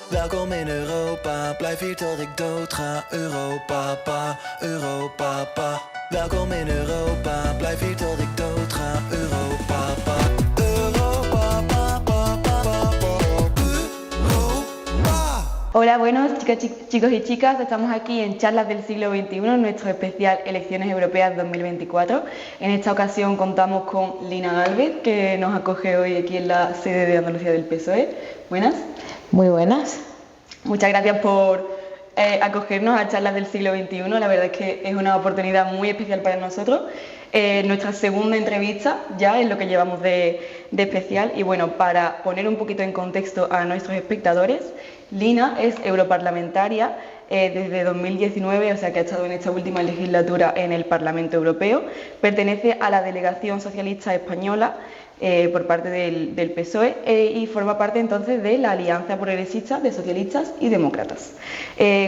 Welkom in Europa, blijf hier tot ik dood ga. Europa, pa, Europa, pa. Welkom in Europa, blijf hier tot ik dood ga. Europa, pa. Europa, pa, pa, pa, pa, pa. Europa. Hola, buenos chicos y chicas, estamos aquí en Charlas del siglo XXI, nuestro especial Elecciones Europeas 2024. En esta ocasión contamos con Lina Gálvez, que nos acoge hoy aquí en la sede de Andalucía del PSOE. Buenas. Muy buenas. Muchas gracias por acogernos a Charlas del siglo XXI. La verdad es que es una oportunidad muy especial para nosotros. Nuestra segunda entrevista ya es lo que llevamos de especial. Y bueno, para poner un poquito en contexto a nuestros espectadores, Lina es europarlamentaria desde 2019, o sea que ha estado en esta última legislatura en el Parlamento Europeo. Pertenece a la delegación socialista española por parte del PSOE y forma parte entonces de la Alianza Progresista de Socialistas y Demócratas.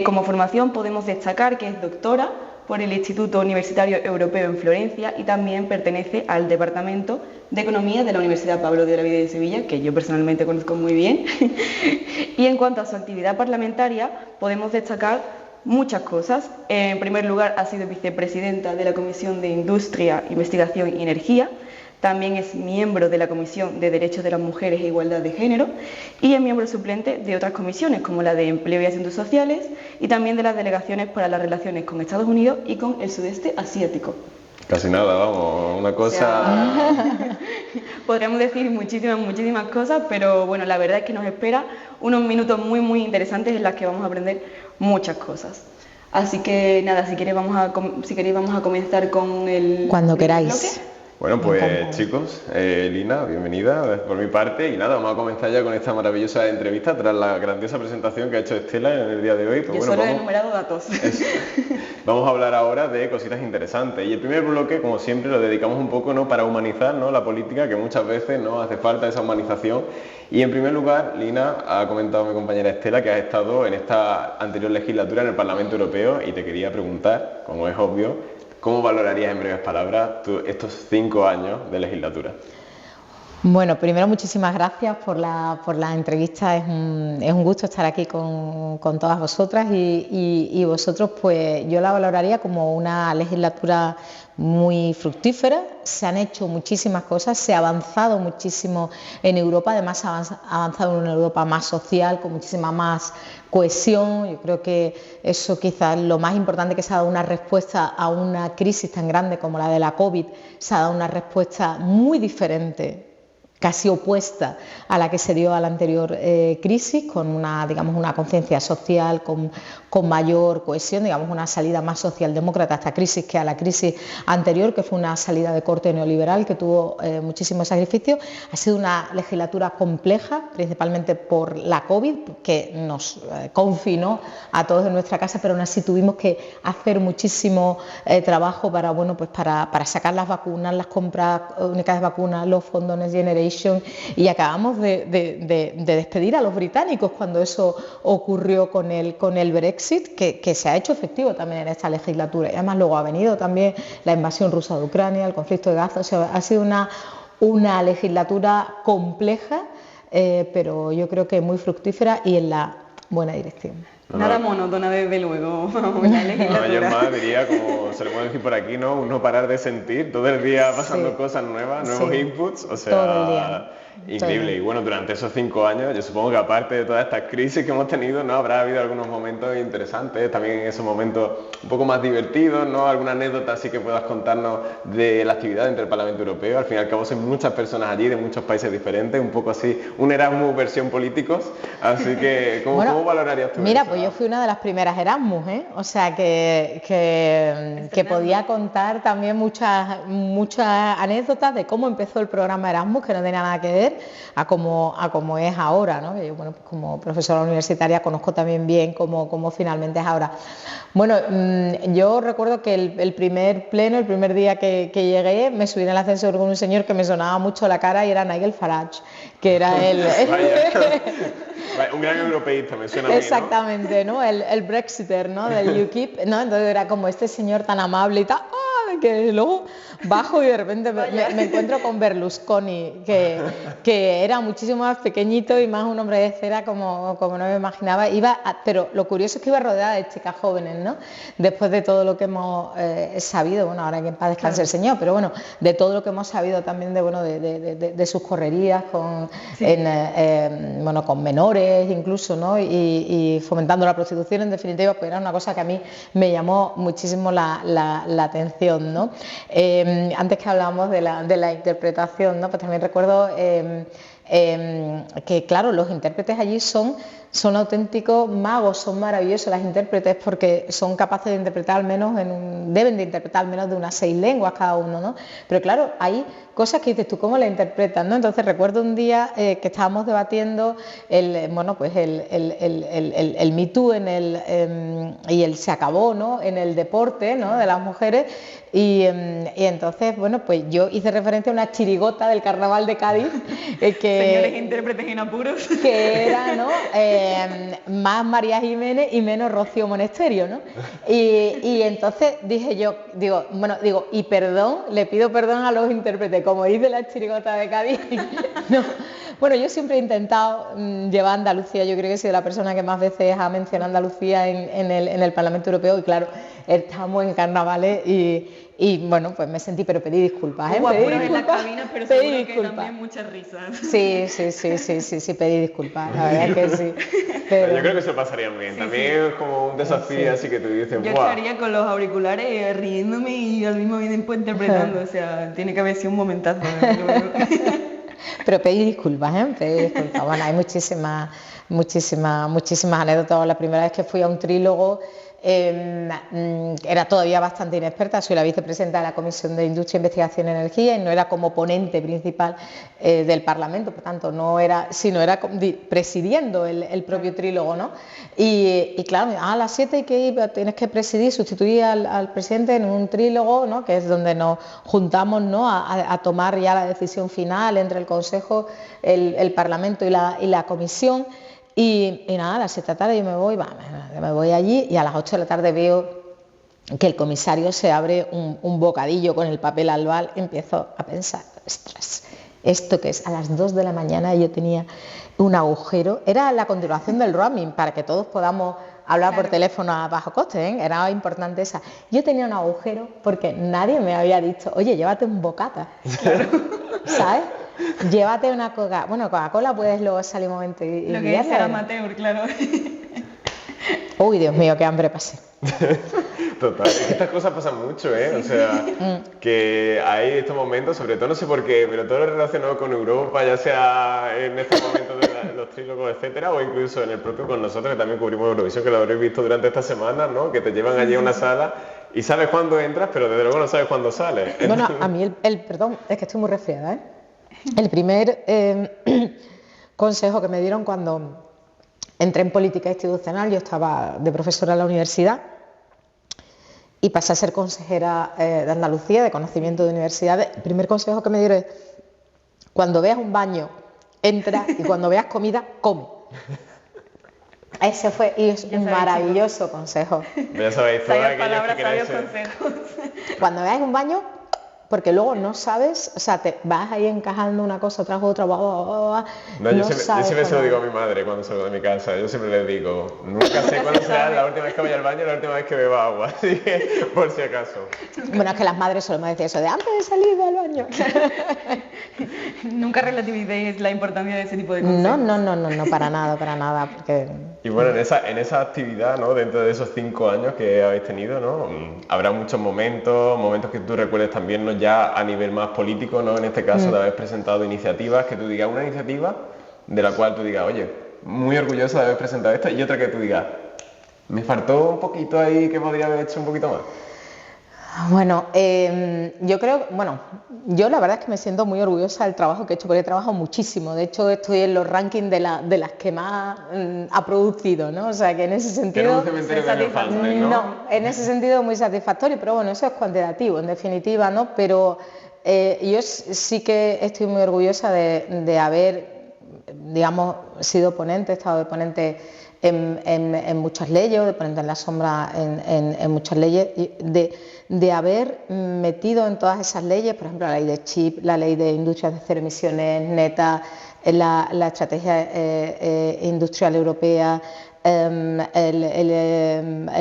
Como formación podemos destacar que es doctora por el Instituto Universitario Europeo en Florencia y también pertenece al Departamento de Economía de la Universidad Pablo de Olavide de Sevilla, que yo personalmente conozco muy bien. Y en cuanto a su actividad parlamentaria, podemos destacar muchas cosas. En primer lugar, ha sido vicepresidenta de la Comisión de Industria, Investigación y Energía. También es miembro de la Comisión de Derechos de las Mujeres e Igualdad de Género y es miembro suplente de otras comisiones como la de Empleo y Asuntos Sociales y también de las delegaciones para las relaciones con Estados Unidos y con el sudeste asiático. Casi nada, vamos, una cosa... O sea, podríamos decir muchísimas cosas, pero bueno, la verdad es que nos espera unos minutos muy interesantes en los que vamos a aprender muchas cosas. Así que nada, si queréis vamos a comenzar con el... Cuando queráis. bloque. Bueno, pues chicos, Lina, bienvenida por mi parte y nada, vamos a comenzar ya con esta maravillosa entrevista tras la grandiosa presentación que ha hecho Estela en el día de hoy. Pues yo solo he enumerado datos. Vamos a hablar ahora de cositas interesantes y el primer bloque, como siempre, lo dedicamos un poco, ¿no?, para humanizar, ¿no?, la política, que muchas veces no hace falta esa humanización. Y en primer lugar, Lina, ha comentado mi compañera Estela que has estado en esta anterior legislatura en el Parlamento Europeo y te quería preguntar, como es obvio, ¿cómo valorarías en breves palabras estos 5 años de legislatura? Bueno, primero muchísimas gracias por la entrevista, es un gusto estar aquí con todas vosotras y vosotros, pues yo la valoraría como una legislatura muy fructífera. Se han hecho muchísimas cosas, se ha avanzado muchísimo en Europa, además se ha avanzado en una Europa más social, con muchísima más cohesión. Yo creo que eso quizás lo más importante, que se ha dado una respuesta a una crisis tan grande como la de la COVID, se ha dado una respuesta muy diferente, casi opuesta a la que se dio a la anterior crisis, con una conciencia social, con mayor cohesión, una salida más socialdemócrata a esta crisis que a la crisis anterior, que fue una salida de corte neoliberal que tuvo muchísimos sacrificios. Ha sido una legislatura compleja, principalmente por la COVID, que nos confinó a todos en nuestra casa, pero aún así tuvimos que hacer muchísimo trabajo para sacar las vacunas, las compras únicas de vacunas, los fondos Next Generation, y acabamos de despedir a los británicos cuando eso ocurrió con el Brexit, que se ha hecho efectivo también en esta legislatura. Y además luego ha venido también la invasión rusa de Ucrania, el conflicto de Gaza. O sea, ha sido una legislatura compleja, pero yo creo que muy fructífera y en la buena dirección. Nada monótona, desde luego. Yo más diría, como se le puede decir por aquí, ¿no?, no parar de sentir, todo el día pasando cosas nuevas, nuevos inputs, o sea, todo el día. Increíble. Y bueno, durante esos 5 años, yo supongo que aparte de todas estas crisis que hemos tenido, ¿no?, habrá habido algunos momentos interesantes, también en esos momentos un poco más divertidos, ¿no?, alguna anécdota así que puedas contarnos de la actividad entre el Parlamento Europeo. Al fin y al cabo son muchas personas allí, de muchos países diferentes, un poco así, un Erasmus versión políticos, así que ¿cómo valorarías tú Mira, eso? Pues yo fui una de las primeras Erasmus, o sea que podía contar también muchas anécdotas de cómo empezó el programa Erasmus, que no tenía nada que ver a cómo es ahora, ¿no? Que yo, pues como profesora universitaria conozco también bien cómo finalmente es ahora. Bueno, yo recuerdo que el primer pleno, el primer día que llegué, me subí en el ascensor con un señor que me sonaba mucho la cara y era Nigel Farage, que era el... Un gran europeísta, me suena a mí, ¿no? Exactamente, ¿no? El Brexiter, ¿no?, del UKIP, ¿no? Entonces era como este señor tan amable y tal, que luego bajo y de repente me encuentro con Berlusconi, que era muchísimo más pequeñito y más un hombre de cera como no me imaginaba. Pero lo curioso es que iba rodeada de chicas jóvenes, ¿no? Después de todo lo que hemos sabido, bueno, ahora que en paz descanse el señor, pero bueno, de todo lo que hemos sabido también de sus correrías con menores incluso, ¿no? Y fomentando la prostitución, en definitiva, pues era una cosa que a mí me llamó muchísimo la atención, ¿no? Antes que hablábamos de la interpretación, ¿no? Pues también recuerdo que, claro, los intérpretes allí son auténticos magos, son maravillosos las intérpretes porque son capaces de interpretar al menos deben de interpretar al menos de unas 6 lenguas cada uno, ¿no? Pero claro, hay cosas que dices tú, ¿cómo la interpretas, no? Entonces recuerdo un día que estábamos debatiendo el Me Too y el se acabó, ¿no? En el deporte, ¿no? De las mujeres y entonces, bueno, pues yo hice referencia a una chirigota del Carnaval de Cádiz señores intérpretes en apuros, que era, ¿no? Más María Jiménez y menos Rocío Monesterio, ¿no? Y entonces dije yo, y le pido perdón a los intérpretes, como dice la chirigota de Cádiz, no. Bueno, yo siempre he intentado llevar a Andalucía, yo creo que he sido la persona que más veces ha mencionado Andalucía en el Parlamento Europeo y claro, estamos en carnavales y bueno, pues me sentí, pero pedí disculpas, Hubo apuros en las cabinas, pero seguro que también muchas risas. Sí, pedí disculpas, la verdad que sí. Pero yo creo que se pasarían bien, también es como un desafío, así que tú dices, yo estaría con los auriculares riéndome y al mismo tiempo interpretando, o sea, tiene que haber sido un momentazo. Pero pedí disculpas, pedí disculpas. Bueno, hay muchísimas anécdotas. La primera vez que fui a un trílogo era todavía bastante inexperta, soy la vicepresidenta de la Comisión de Industria, Investigación y Energía y no era como ponente principal del Parlamento, por tanto no era, sino era presidiendo el propio trílogo, ¿no? Y claro, a las 7 tienes que presidir, sustituir al presidente en un trílogo, ¿no? Que es donde nos juntamos, ¿no? a tomar ya la decisión final entre el Consejo, el Parlamento y la Comisión. Y nada, a las 7 de la tarde yo me voy allí y a las 8 de la tarde veo que el comisario se abre un bocadillo con el papel albal y empiezo a pensar, ostras, esto que es a las 2 de la mañana yo tenía un agujero, era la continuación del roaming para que todos podamos hablar por teléfono a bajo coste, era importante esa. Yo tenía un agujero porque nadie me había dicho, oye, llévate un bocata, ¿sabes? Llévate una Coca-Cola. Bueno, Coca-Cola puedes luego salir un momento y lo que es ser amateur, claro. Uy, Dios mío, qué hambre pasé. Total, estas cosas pasan mucho, ¿eh? O sea, que hay estos momentos, sobre todo no sé por qué, pero todo lo relacionado con Europa, ya sea en estos momentos de los trílogos, etcétera, o incluso en el propio con nosotros, que también cubrimos Eurovisión, que lo habréis visto durante estas semanas, ¿no? Que te llevan allí a una sala y sabes cuándo entras, pero desde luego no sabes cuándo sales. Bueno, a mí perdón, es que estoy muy resfriada, ¿eh? El primer consejo que me dieron cuando entré en política institucional, yo estaba de profesora en la universidad y pasé a ser consejera de Andalucía, de conocimiento de universidades. El primer consejo que me dieron es, cuando veas un baño, entra y cuando veas comida, come. Ese fue y es un maravilloso consejo. Ya sabéis, sabias palabras, sabios consejos. Cuando veas un baño, porque luego no sabes, o sea, te vas ahí encajando una cosa tras otra, No, yo siempre se lo digo a mi madre cuando salgo de mi casa, yo siempre les digo, nunca sé cuándo será la última vez que vaya al baño y la última vez que beba agua, así que por si acaso. Bueno, es que las madres solemos decir eso de antes de salir al baño. Nunca relativicéis la importancia de ese tipo de cosas. No, para nada, porque... Y bueno, en esa actividad, ¿no? Dentro de esos 5 años que habéis tenido, ¿no? Habrá muchos momentos que tú recuerdes también, ¿no? Ya a nivel más político, ¿no? En este caso de haber presentado iniciativas, que tú digas una iniciativa de la cual tú digas, oye, muy orgullosa de haber presentado esta, y otra que tú digas, me faltó un poquito ahí que podría haber hecho un poquito más. Bueno, yo la verdad es que me siento muy orgullosa del trabajo que he hecho, porque he trabajado muchísimo. De hecho, estoy en los rankings de las que más ha producido, ¿no? O sea, que en ese sentido... No, en ese sentido muy satisfactorio, pero bueno, eso es cuantitativo, en definitiva, ¿no? Pero yo sí que estoy muy orgullosa de haber digamos, he sido ponente, he estado de ponente en muchas leyes, o de ponente en la sombra en muchas leyes, de haber metido en todas esas leyes, por ejemplo, la ley de chip, la ley de industrias de cero emisiones netas, la estrategia industrial europea, el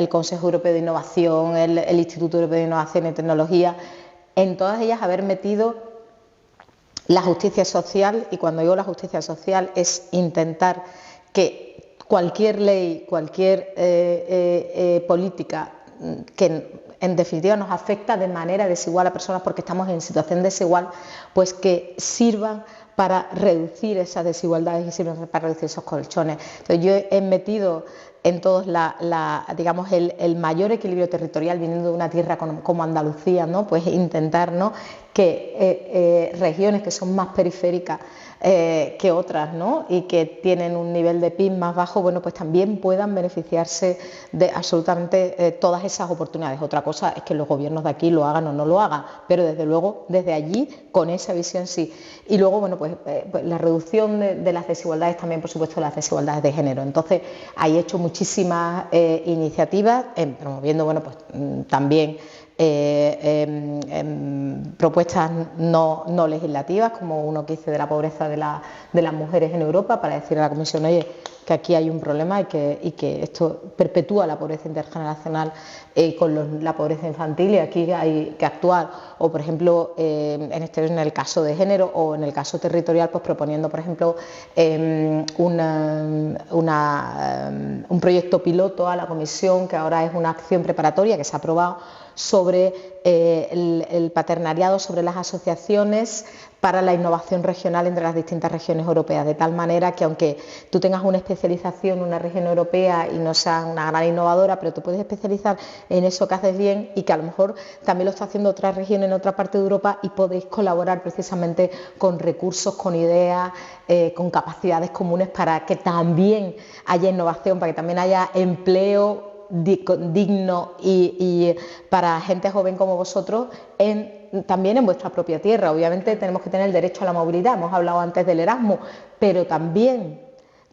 Consejo Europeo de Innovación, el Instituto Europeo de Innovación y Tecnología, en todas ellas haber metido la justicia social, y cuando digo la justicia social es intentar que cualquier ley, cualquier política que en definitiva nos afecta de manera desigual a personas porque estamos en situación desigual, pues que sirvan para reducir esas desigualdades y sirven para reducir esos colchones. Entonces yo he metido en todos digamos el mayor equilibrio territorial, viniendo de una tierra como Andalucía, ¿no? Pues intentar, ¿no?, que regiones que son más periféricas que otras, ¿no?, y que tienen un nivel de PIB más bajo, bueno, pues también puedan beneficiarse de absolutamente todas esas oportunidades. Otra cosa es que los gobiernos de aquí lo hagan o no lo hagan, pero desde luego desde allí con esa visión sí. Y luego, bueno, pues la reducción de las desigualdades, también por supuesto las desigualdades de género. Entonces ahí he hecho muchísimas iniciativas promoviendo, bueno, pues también propuestas no legislativas, como uno que hice de la pobreza de las mujeres en Europa, para decir a la Comisión, oye, que aquí hay un problema y que esto perpetúa la pobreza intergeneracional con la pobreza infantil, y aquí hay que actuar. O, por ejemplo, en el caso de género, o en el caso territorial, pues proponiendo, por ejemplo, un proyecto piloto a la Comisión, que ahora es una acción preparatoria que se ha aprobado, sobre el paternariado, sobre las asociaciones para la innovación regional entre las distintas regiones europeas, de tal manera que aunque tú tengas una especialización en una región europea y no seas una gran innovadora, pero te puedes especializar en eso que haces bien, y que a lo mejor también lo está haciendo otra región en otra parte de Europa, y podéis colaborar precisamente con recursos, con ideas, con capacidades comunes, para que también haya innovación, para que también haya empleo digno y para gente joven como vosotros también en vuestra propia tierra. Obviamente tenemos que tener el derecho a la movilidad, hemos hablado antes del Erasmus, pero también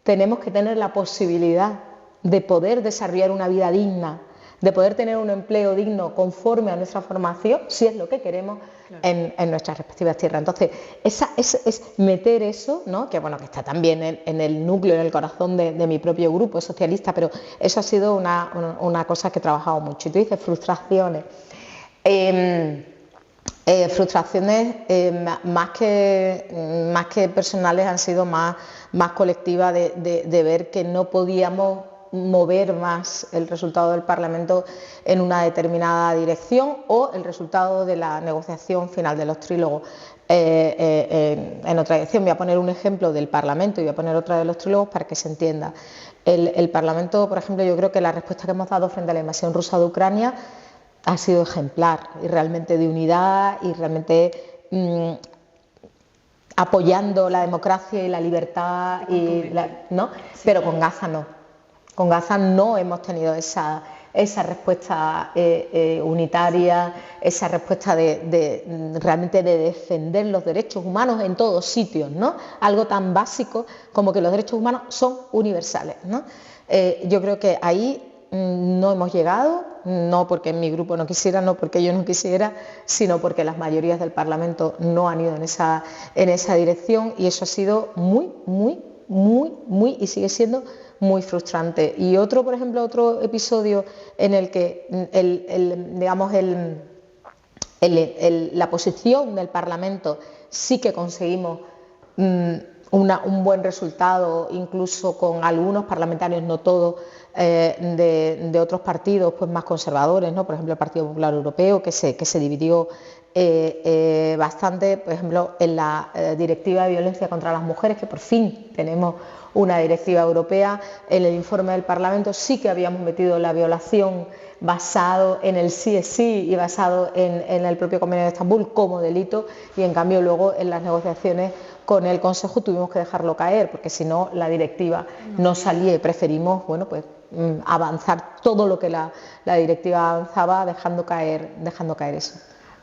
tenemos que tener la posibilidad de poder desarrollar una vida digna, de poder tener un empleo digno conforme a nuestra formación, si es lo que queremos, claro, en nuestras respectivas tierras. Entonces, es meter eso, ¿no?, que bueno, que está también en el núcleo, en el corazón de mi propio grupo socialista, pero eso ha sido una cosa que he trabajado mucho. Y tú dices frustraciones. Frustraciones más que personales, han sido más colectivas, de ver que no podíamos mover más el resultado del Parlamento en una determinada dirección, o el resultado de la negociación final de los trílogos en otra dirección. Voy a poner un ejemplo del Parlamento y voy a poner otra de los trílogos para que se entienda. El Parlamento, por ejemplo, yo creo que la respuesta que hemos dado frente a la invasión rusa de Ucrania ha sido ejemplar, y realmente de unidad, y realmente apoyando la democracia y la libertad, ¿no? Sí. Pero con Gaza no. Con Gaza no hemos tenido esa respuesta unitaria, esa respuesta realmente de defender los derechos humanos en todos sitios, ¿no? Algo tan básico como que los derechos humanos son universales, ¿no? Yo creo que ahí no hemos llegado, no porque mi grupo no quisiera, no porque yo no quisiera, sino porque las mayorías del Parlamento no han ido en esa dirección, y eso ha sido muy, y sigue siendo muy frustrante. Y por ejemplo, otro episodio en el que la posición del Parlamento sí que conseguimos un buen resultado, incluso con algunos parlamentarios, no todos, de otros partidos pues más conservadores, ¿no? Por ejemplo, el Partido Popular Europeo, que se dividió bastante, por ejemplo, en la Directiva de Violencia contra las Mujeres, que por fin tenemos una directiva europea. En el informe del Parlamento sí que habíamos metido la violación basado en el sí es sí y basado en el propio Convenio de Estambul como delito, y en cambio luego en las negociaciones con el Consejo tuvimos que dejarlo caer, porque si no la directiva no salía, y preferimos, bueno, pues avanzar todo lo que la directiva avanzaba, dejando caer eso.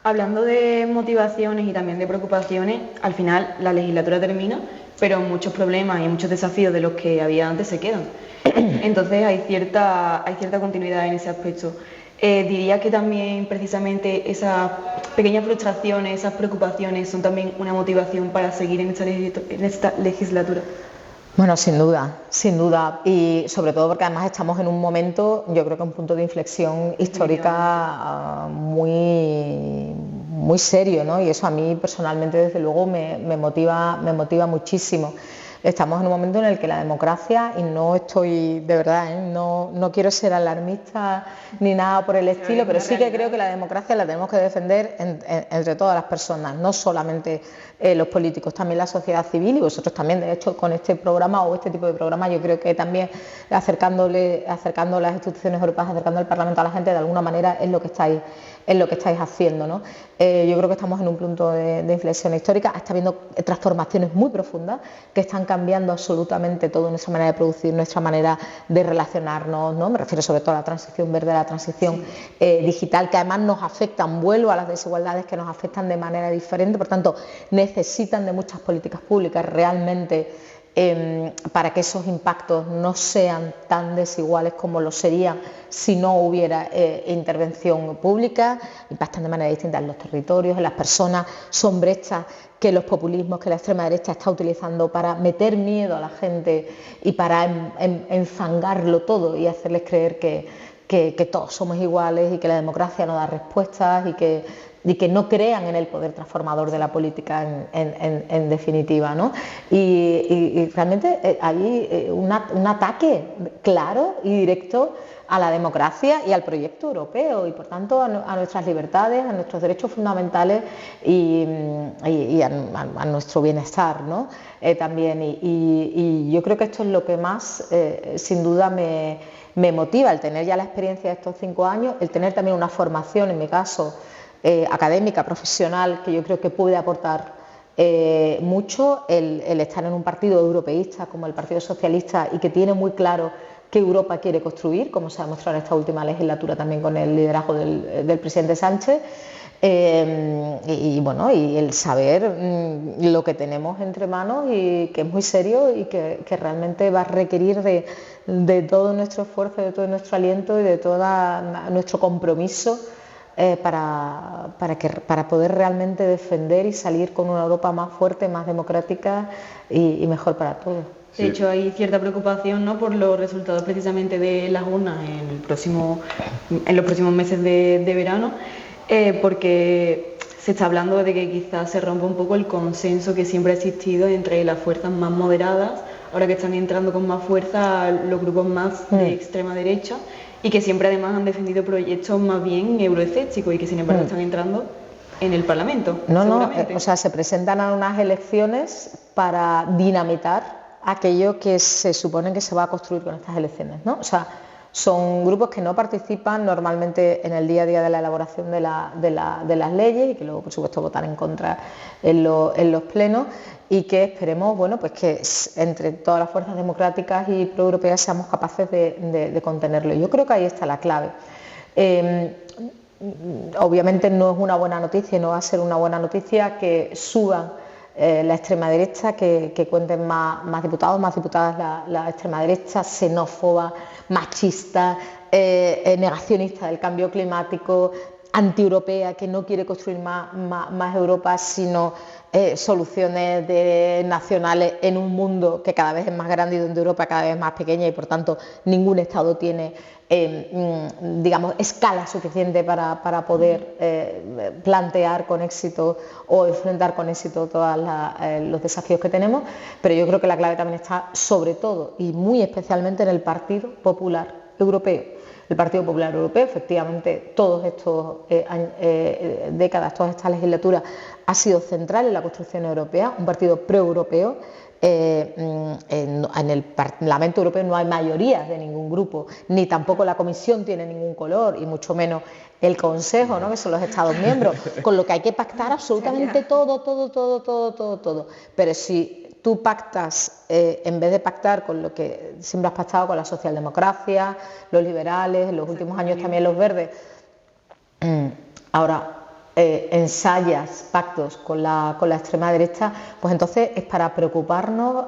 Hablando de motivaciones y también de preocupaciones, al final la legislatura termina pero muchos problemas y muchos desafíos de los que había antes se quedan. Entonces hay cierta continuidad en ese aspecto. Diría que también precisamente esas pequeñas frustraciones, esas preocupaciones son también una motivación para seguir en esta legislatura. Bueno, sin duda, y sobre todo porque además estamos en un momento, yo creo que un punto de inflexión histórica muy serio, ¿no? Y eso a mí personalmente desde luego me motiva muchísimo. Estamos en un momento en el que la democracia, y no estoy, de verdad, no quiero ser alarmista ni nada por el estilo, pero sí que creo que la democracia la tenemos que defender entre todas las personas, no solamente los políticos, también la sociedad civil, y vosotros también, de hecho, con este programa o este tipo de programa, yo creo que también acercando las instituciones europeas, acercando el Parlamento a la gente, de alguna manera es lo que estáis haciendo, ¿no? Yo creo que estamos en un punto de inflexión histórica, está habiendo transformaciones muy profundas que están cambiando absolutamente todo, nuestra manera de producir, nuestra manera de relacionarnos, ¿no? Me refiero sobre todo a la transición verde, a la transición digital, que además nos afectan, vuelvo a las desigualdades que nos afectan de manera diferente, por tanto necesitan de muchas políticas públicas realmente para que esos impactos no sean tan desiguales como lo serían si no hubiera intervención pública. Impactan de manera distinta en los territorios, en las personas, son brechas que los populismos, que la extrema derecha está utilizando para meter miedo a la gente y para enfangarlo todo y hacerles creer que todos somos iguales y que la democracia no da respuestas y que no crean en el poder transformador de la política en definitiva, ¿no? Y realmente hay un ataque claro y directo a la democracia y al proyecto europeo y por tanto a nuestras libertades, a nuestros derechos fundamentales y a nuestro bienestar, ¿no? También y yo creo que esto es lo que más sin duda me motiva, el tener ya la experiencia de estos 5 años, el tener también una formación, en mi caso, académica, profesional, que yo creo que puede aportar mucho, el estar en un partido europeísta como el Partido Socialista y que tiene muy claro qué Europa quiere construir, como se ha demostrado en esta última legislatura también con el liderazgo del presidente Sánchez, y el saber lo que tenemos entre manos y que es muy serio y que realmente va a requerir de todo nuestro esfuerzo, de todo nuestro aliento y de todo nuestro compromiso para poder realmente defender y salir con una Europa más fuerte, más democrática y mejor para todos. De hecho, hay cierta preocupación, ¿no?, por los resultados precisamente de las urnas en los próximos meses de verano, porque se está hablando de que quizás se rompa un poco el consenso que siempre ha existido entre las fuerzas más moderadas, ahora que están entrando con más fuerza los grupos más de extrema derecha, y que siempre además han defendido proyectos más bien euroescépticos y que sin embargo están entrando en el Parlamento. O sea, se presentan a unas elecciones para dinamitar aquello que se supone que se va a construir con estas elecciones, ¿no? O sea, son grupos que no participan normalmente en el día a día de la elaboración de las leyes y que luego, por supuesto, votan en contra en los plenos y que esperemos, bueno, pues que entre todas las fuerzas democráticas y proeuropeas seamos capaces de contenerlo. Yo creo que ahí está la clave. Obviamente no es una buena noticia y no va a ser una buena noticia que suban la extrema derecha, que cuenten más diputados, más diputadas la extrema derecha, xenófoba, machista, negacionista del cambio climático, antieuropea, que no quiere construir más Europa, sino soluciones nacionales en un mundo que cada vez es más grande y donde Europa cada vez es más pequeña y por tanto ningún Estado tiene escala suficiente para poder plantear con éxito o enfrentar con éxito todos los desafíos que tenemos, pero yo creo que la clave también está sobre todo y muy especialmente en el Partido Popular Europeo. El Partido Popular Europeo, efectivamente, todas estas décadas, todas estas legislaturas, ha sido central en la construcción europea, un partido pro-europeo. En el Parlamento Europeo no hay mayorías de ningún grupo, ni tampoco la Comisión tiene ningún color, y mucho menos el Consejo, ¿no?, que son los Estados miembros, con lo que hay que pactar absolutamente todo. Pero si tú pactas, en vez de pactar con lo que siempre has pactado, con la socialdemocracia, los liberales, en los últimos años también los verdes, ahora ensayas pactos con la extrema derecha, pues entonces es para preocuparnos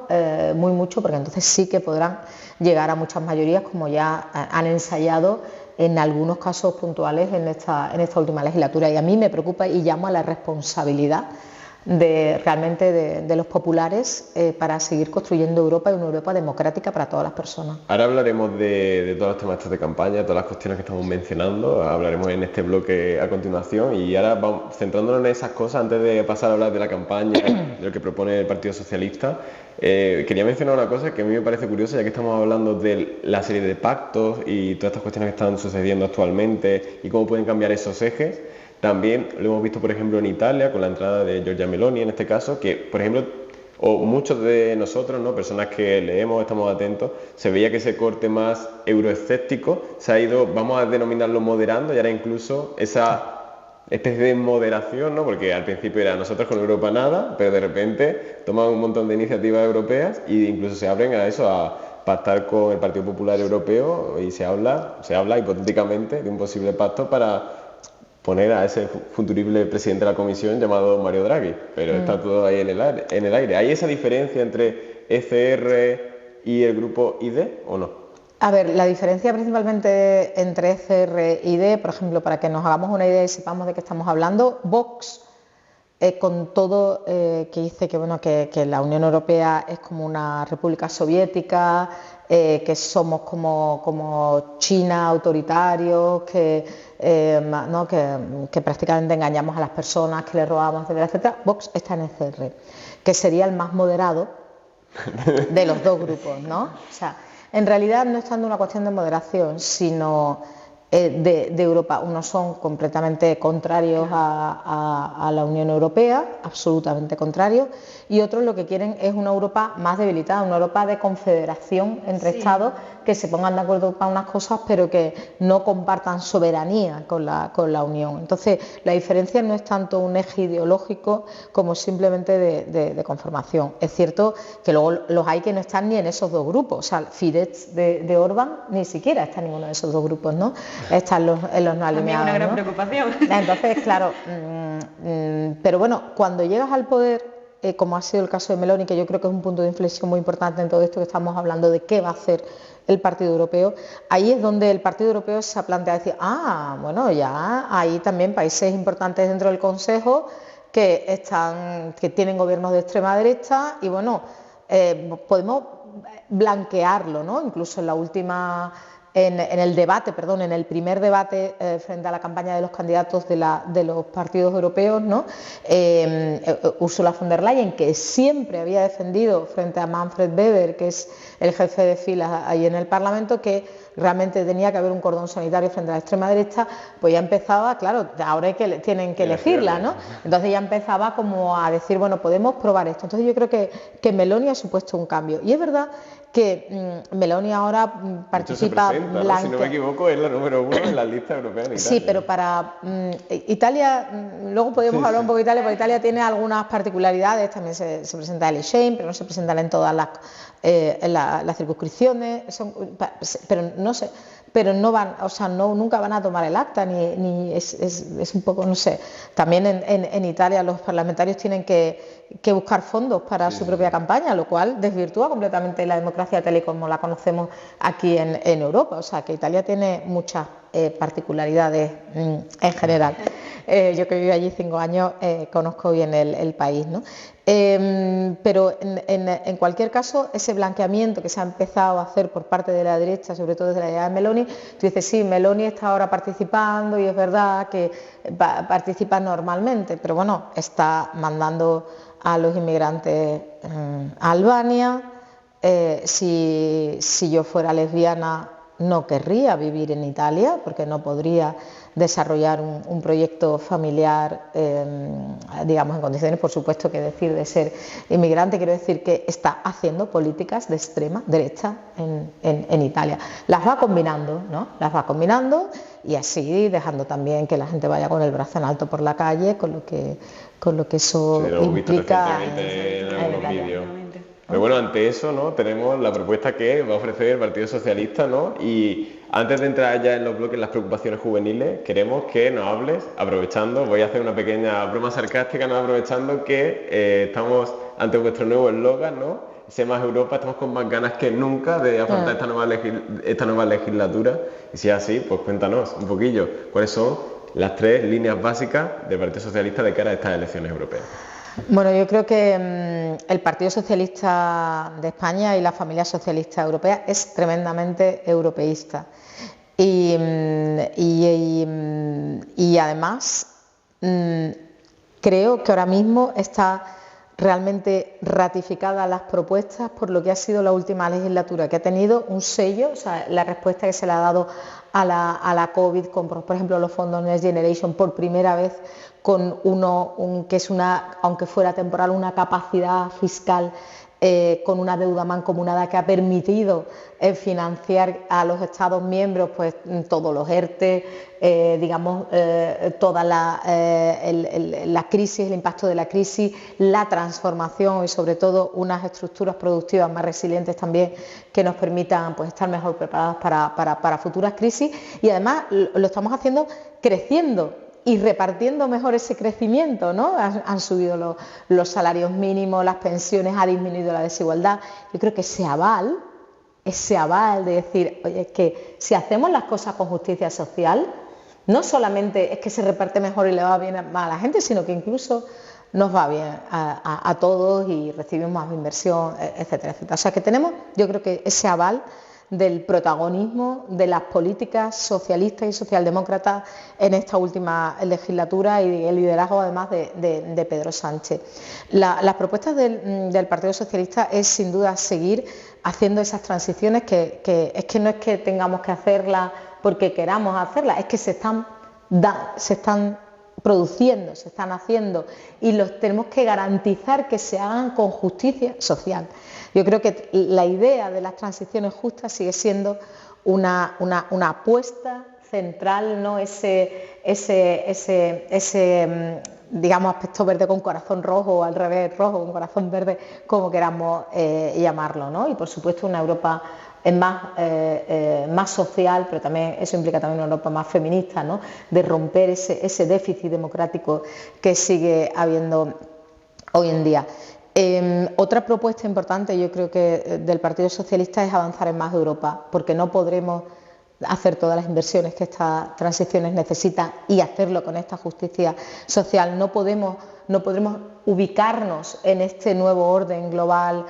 muy mucho, porque entonces sí que podrán llegar a muchas mayorías, como ya han ensayado en algunos casos puntuales en esta última legislatura. Y a mí me preocupa y llamo a la responsabilidad realmente de los populares para seguir construyendo Europa, y una Europa democrática para todas las personas. Ahora hablaremos de todos los temas estos de campaña, todas las cuestiones que estamos mencionando, hablaremos en este bloque a continuación, y ahora vamos centrándonos en esas cosas antes de pasar a hablar de la campaña, de lo que propone el Partido Socialista. Quería mencionar una cosa que a mí me parece curiosa, ya que estamos hablando de la serie de pactos y todas estas cuestiones que están sucediendo actualmente y cómo pueden cambiar esos ejes. También lo hemos visto, por ejemplo, en Italia, con la entrada de Giorgia Meloni, en este caso, que, por ejemplo, o muchos de nosotros, ¿no?, personas que leemos, estamos atentos, se veía que ese corte más euroescéptico se ha ido, vamos a denominarlo moderando, y ahora incluso esa especie de moderación, ¿no?, porque al principio era nosotros con Europa nada, pero de repente toman un montón de iniciativas europeas e incluso se abren a eso, a pactar con el Partido Popular Europeo, y se habla hipotéticamente de un posible pacto para poner a ese futurible presidente de la Comisión llamado Mario Draghi, pero está todo ahí en el aire. ¿Hay esa diferencia entre ECR y el grupo ID o no? A ver, la diferencia principalmente entre ECR y ID, por ejemplo, para que nos hagamos una idea y sepamos de qué estamos hablando, Vox, con todo que dice que, bueno, que la Unión Europea es como una república soviética, que somos como China, autoritarios, ¿no?, que prácticamente engañamos a las personas, que les robamos, etcétera, etcétera. Vox está en ECR, que sería el más moderado de los dos grupos, ¿no? O sea, en realidad no es tanto una cuestión de moderación, sino de Europa. Unos son completamente contrarios a la Unión Europea, absolutamente contrarios, y otros lo que quieren es una Europa más debilitada, una Europa de confederación entre Estados, que se pongan de acuerdo para unas cosas, pero que no compartan soberanía con la Unión. Entonces, la diferencia no es tanto un eje ideológico como simplemente de conformación. Es cierto que luego los hay que no están ni en esos dos grupos, o sea, Fidesz de Orbán ni siquiera está en ninguno de esos dos grupos, ¿no? Están en los no alineados. También una gran ¿no? preocupación. Entonces, claro, pero bueno, cuando llegas al poder, como ha sido el caso de Meloni, que yo creo que es un punto de inflexión muy importante en todo esto que estamos hablando de qué va a hacer el Partido Europeo, ahí es donde el Partido Europeo se ha planteado decir, bueno, ya hay también países importantes dentro del Consejo que tienen gobiernos de extrema derecha, y bueno, podemos blanquearlo, ¿no? Incluso en el primer debate frente a la campaña de los candidatos de los partidos europeos, ¿no? Ursula von der Leyen, que siempre había defendido frente a Manfred Weber, que es el jefe de filas ahí en el Parlamento, que realmente tenía que haber un cordón sanitario frente a la extrema derecha, pues ya empezaba, claro, ahora tienen que elegirla, ¿no? Entonces ya empezaba como a decir, bueno, podemos probar esto. Entonces yo creo que Meloni ha supuesto un cambio. Y es verdad que Meloni ahora participa... ¿no? Si no me equivoco, es la número 1 en la lista europea en Italia. Sí, pero para Italia, luego podemos hablar un poco de Italia, porque Italia tiene algunas particularidades, también se presenta el Shame, pero no se presentan en todas las circunscripciones, pero no sé, pero no van, o sea, nunca van a tomar el acta, ni es un poco, no sé. También en Italia los parlamentarios tienen que buscar fondos para su propia campaña, lo cual desvirtúa completamente la democracia tal y como la conocemos aquí en Europa. O sea, que Italia tiene muchas particularidades en general. Yo que vivo allí 5 años conozco bien el país, ¿no? Pero en cualquier caso, ese blanqueamiento que se ha empezado a hacer por parte de la derecha, sobre todo desde la idea de Meloni, tú dices, sí, Meloni está ahora participando y es verdad que participa normalmente, pero bueno, está mandando a los inmigrantes a Albania. Si yo fuera lesbiana no querría vivir en Italia, porque no podría desarrollar un proyecto familiar, digamos, en condiciones, por supuesto, que decir de ser inmigrante. Quiero decir que está haciendo políticas de extrema derecha en Italia. Las va combinando, ¿no? Las va combinando, y así dejando también que la gente vaya con el brazo en alto por la calle, con lo que eso implica en algunos vídeos. Pero bueno, ante eso, ¿no? Tenemos la propuesta que va a ofrecer el Partido Socialista, ¿no? Y antes de entrar ya en los bloques, las preocupaciones juveniles, queremos que nos hables, aprovechando, voy a hacer una pequeña broma sarcástica, ¿no? Aprovechando que estamos ante vuestro nuevo eslogan, ¿no? Sé más Europa, estamos con más ganas que nunca de afrontar esta nueva legislatura. Y si es así, pues cuéntanos un poquillo, ¿cuáles son las 3 líneas básicas del Partido Socialista de cara a estas elecciones europeas? Bueno, yo creo que el Partido Socialista de España y la familia socialista europea es tremendamente europeísta. Y además creo que ahora mismo está realmente ratificadas las propuestas por lo que ha sido la última legislatura, que ha tenido un sello, o sea, la respuesta que se le ha dado a la COVID, con, por ejemplo, los fondos Next Generation, por primera vez con que es aunque fuera temporal, una capacidad fiscal con una deuda mancomunada que ha permitido financiar a los Estados miembros pues todos los ERTE, toda la crisis, el impacto de la crisis, la transformación y sobre todo unas estructuras productivas más resilientes también que nos permitan pues estar mejor preparados para futuras crisis, y además lo estamos haciendo creciendo y repartiendo mejor ese crecimiento, ¿no? Han subido los salarios mínimos, las pensiones, ha disminuido la desigualdad. Yo creo que ese aval de decir, oye, es que si hacemos las cosas con justicia social, no solamente es que se reparte mejor y le va bien más a la gente, sino que incluso nos va bien a todos y recibimos más inversión, etcétera, etcétera. O sea que tenemos, yo creo que ese aval del protagonismo de las políticas socialistas y socialdemócratas en esta última legislatura y el liderazgo además de Pedro Sánchez. Las propuestas del Partido Socialista es sin duda seguir haciendo esas transiciones que es que no es que tengamos que hacerlas porque queramos hacerlas, es que se están produciendo, se están haciendo y los tenemos que garantizar que se hagan con justicia social. Yo creo que la idea de las transiciones justas sigue siendo una apuesta central, ¿no? Ese aspecto verde con corazón rojo, o al revés, rojo con corazón verde, como queramos llamarlo, ¿no? Y por supuesto una Europa más social, pero también eso implica también una Europa más feminista, ¿no? De romper ese déficit democrático que sigue habiendo hoy en día. Otra propuesta importante, yo creo que del Partido Socialista, es avanzar en más Europa, porque no podremos hacer todas las inversiones que estas transiciones necesitan y hacerlo con esta justicia social. No podremos ubicarnos en este nuevo orden global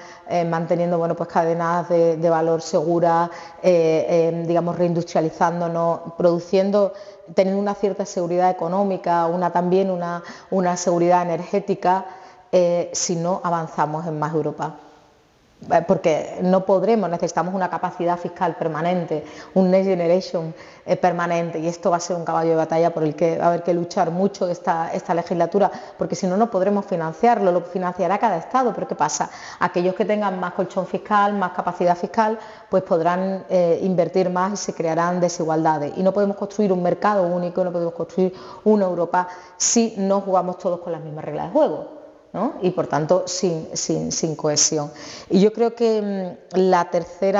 manteniendo pues cadenas de valor seguras, reindustrializándonos, produciendo, teniendo una cierta seguridad económica, también una seguridad energética, si no avanzamos en más Europa. Porque no podremos, necesitamos una capacidad fiscal permanente, un Next Generation permanente, y esto va a ser un caballo de batalla por el que va a haber que luchar mucho esta legislatura, porque si no, no podremos financiarlo, lo financiará cada Estado. Pero ¿qué pasa? Aquellos que tengan más colchón fiscal, más capacidad fiscal, pues podrán invertir más y se crearán desigualdades. Y no podemos construir un mercado único, no podemos construir una Europa si no jugamos todos con las mismas reglas de juego, ¿no? Y por tanto sin cohesión. Y yo creo que el tercer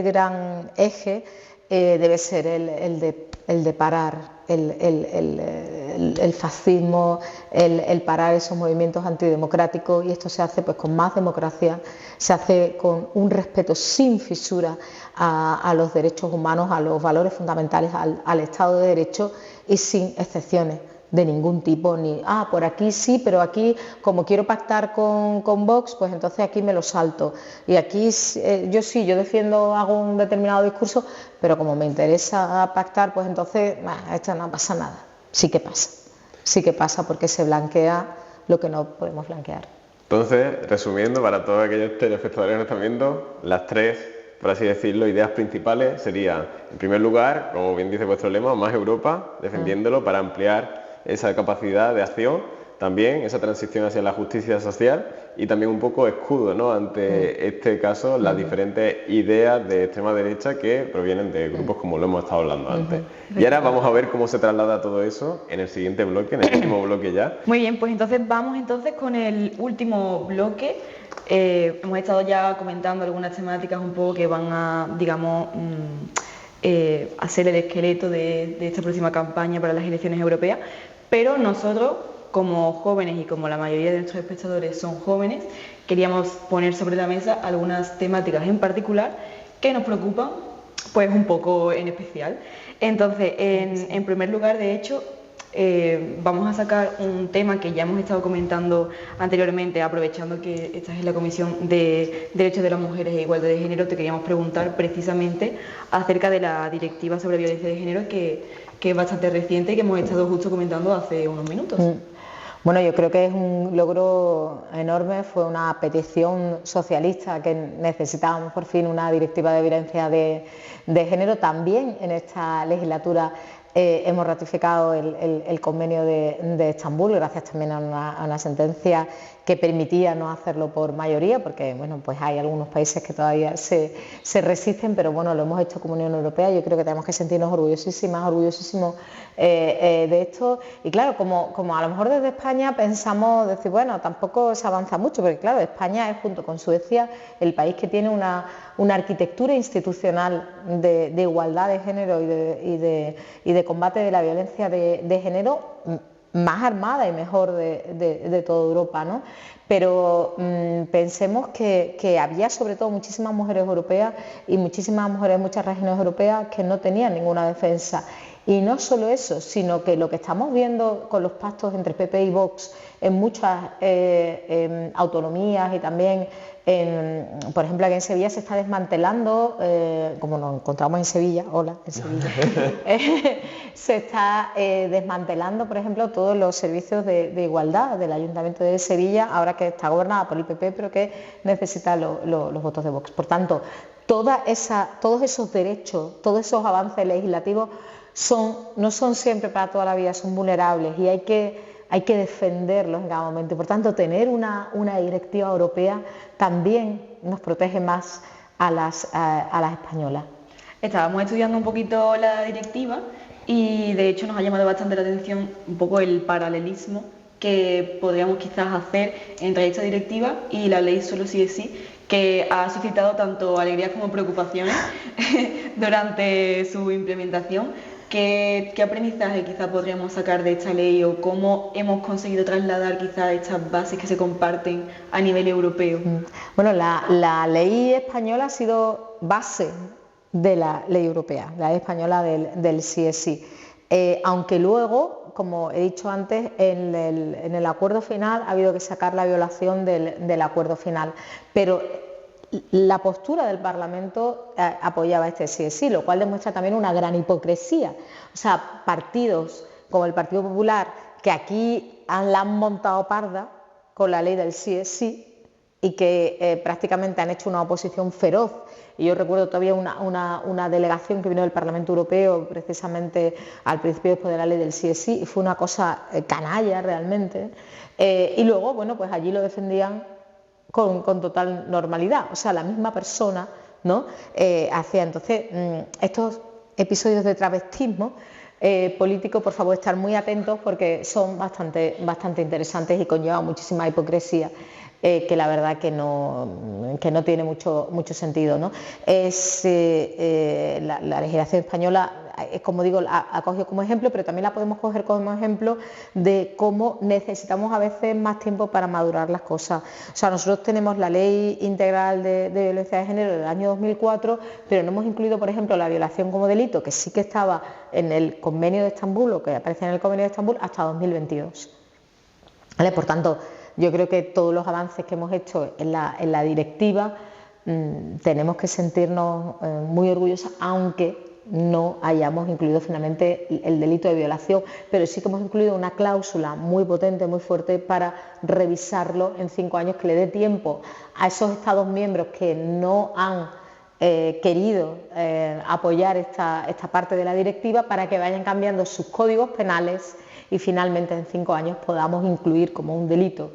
gran eje debe ser el de parar el fascismo, el parar esos movimientos antidemocráticos, y esto se hace pues con más democracia, se hace con un respeto sin fisura a los derechos humanos, a los valores fundamentales, al Estado de Derecho, y sin excepciones de ningún tipo, ni por aquí sí, pero aquí como quiero pactar con Vox, pues entonces aquí me lo salto, y aquí yo defiendo, hago un determinado discurso, pero como me interesa pactar, pues entonces esto no pasa nada. Sí que pasa porque se blanquea lo que no podemos blanquear. Entonces, resumiendo, para todos aquellos telespectadores que nos están viendo, las 3, por así decirlo, ideas principales serían, en primer lugar, como bien dice vuestro lema, más Europa, defendiéndolo para ampliar esa capacidad de acción. también esa transición hacia la justicia social y también un poco escudo, ¿no?, ante este caso, las diferentes ideas de extrema derecha que provienen de grupos como lo hemos estado hablando antes. Y ahora vamos a ver cómo se traslada todo eso en el siguiente bloque, en el último bloque ya. Muy bien, pues entonces vamos con el último bloque. Hemos estado ya comentando algunas temáticas un poco que van a, digamos, hacer el esqueleto de esta próxima campaña para las elecciones europeas, pero nosotros, como jóvenes y como la mayoría de nuestros espectadores son jóvenes, queríamos poner sobre la mesa algunas temáticas en particular que nos preocupan, pues un poco en especial. Entonces, en primer lugar, de hecho, vamos a sacar un tema que ya hemos estado comentando anteriormente, aprovechando que estás en la Comisión de Derechos de las Mujeres e Igualdad de Género. Te queríamos preguntar precisamente acerca de la Directiva sobre Violencia de Género, que es bastante reciente y que hemos estado justo comentando hace unos minutos. Bueno, yo creo que es un logro enorme, fue una petición socialista que necesitábamos por fin una directiva de violencia de género. También en esta legislatura hemos ratificado el convenio de Estambul, gracias también a una sentencia que permitía no hacerlo por mayoría, porque bueno, pues hay algunos países que todavía se resisten, pero bueno, lo hemos hecho como Unión Europea. Yo creo que tenemos que sentirnos orgullosísimos de esto. Y claro, como a lo mejor desde España pensamos decir, bueno, tampoco se avanza mucho, porque claro, España es, junto con Suecia, el país que tiene una arquitectura institucional de igualdad de género y de combate de la violencia de género más armada y mejor de toda Europa, ¿no? Pero pensemos que había sobre todo muchísimas mujeres europeas y muchísimas mujeres en muchas regiones europeas que no tenían ninguna defensa. Y no solo eso, sino que lo que estamos viendo con los pactos entre PP y Vox en muchas autonomías y también, por ejemplo, aquí en Sevilla se está desmantelando, como nos encontramos en Sevilla, se está desmantelando, por ejemplo, todos los servicios de igualdad del Ayuntamiento de Sevilla, ahora que está gobernada por el PP, pero que necesita los votos de Vox. Por tanto, todos esos derechos, todos esos avances legislativos no son siempre para toda la vida, son vulnerables y hay que defenderlos en cada momento. Por tanto, tener una directiva europea también nos protege más a las españolas. Estábamos estudiando un poquito la directiva y de hecho nos ha llamado bastante la atención un poco el paralelismo que podríamos quizás hacer entre esta directiva y la ley Solo sí es sí, que ha suscitado tanto alegrías como preocupaciones durante su implementación. ¿Qué aprendizaje quizá podríamos sacar de esta ley o cómo hemos conseguido trasladar quizá estas bases que se comparten a nivel europeo? Bueno, la ley española ha sido base de la ley europea, la ley española del sí es sí. Aunque luego, como he dicho antes, en el acuerdo final ha habido que sacar la violación del acuerdo final, pero la postura del Parlamento apoyaba este sí es sí, lo cual demuestra también una gran hipocresía. O sea, partidos como el Partido Popular, que aquí la han montado parda con la ley del sí es sí y que prácticamente han hecho una oposición feroz. Y yo recuerdo todavía una delegación que vino del Parlamento Europeo precisamente al principio después de la ley del sí es sí, y fue una cosa canalla realmente. Y luego, bueno, pues allí lo defendían con total normalidad, o sea, la misma persona, ¿no? Hacía. Entonces, estos episodios de travestismo político, por favor, estar muy atentos porque son bastante interesantes y conllevan muchísima hipocresía, que la verdad que no tiene mucho sentido, ¿no? La legislación española, como digo, ha cogido como ejemplo, pero también la podemos coger como ejemplo de cómo necesitamos a veces más tiempo para madurar las cosas. O sea, nosotros tenemos la Ley Integral de Violencia de Género del año 2004, pero no hemos incluido, por ejemplo, la violación como delito, que sí que estaba en el Convenio de Estambul, o que aparece en el Convenio de Estambul, hasta 2022. ¿Vale? Por tanto, yo creo que todos los avances que hemos hecho en la directiva tenemos que sentirnos muy orgullosos, aunque no hayamos incluido finalmente el delito de violación, pero sí que hemos incluido una cláusula muy potente, muy fuerte para revisarlo en 5 años, que le dé tiempo a esos Estados miembros que no han querido apoyar esta parte de la directiva para que vayan cambiando sus códigos penales y finalmente en 5 años podamos incluir como un delito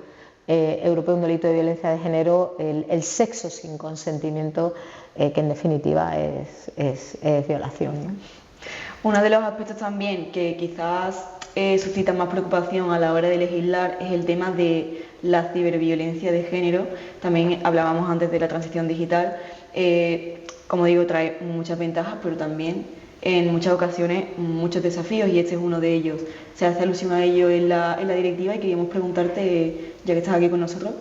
europeo, un delito de violencia de género, el sexo sin consentimiento, que en definitiva es violación, ¿no? Uno de los aspectos también que quizás suscita más preocupación a la hora de legislar es el tema de la ciberviolencia de género. También hablábamos antes de la transición digital. Como digo, trae muchas ventajas, pero también en muchas ocasiones muchos desafíos, y este es uno de ellos. Se hace alusión a ello en la directiva y queríamos preguntarte, ya que estás aquí con nosotros,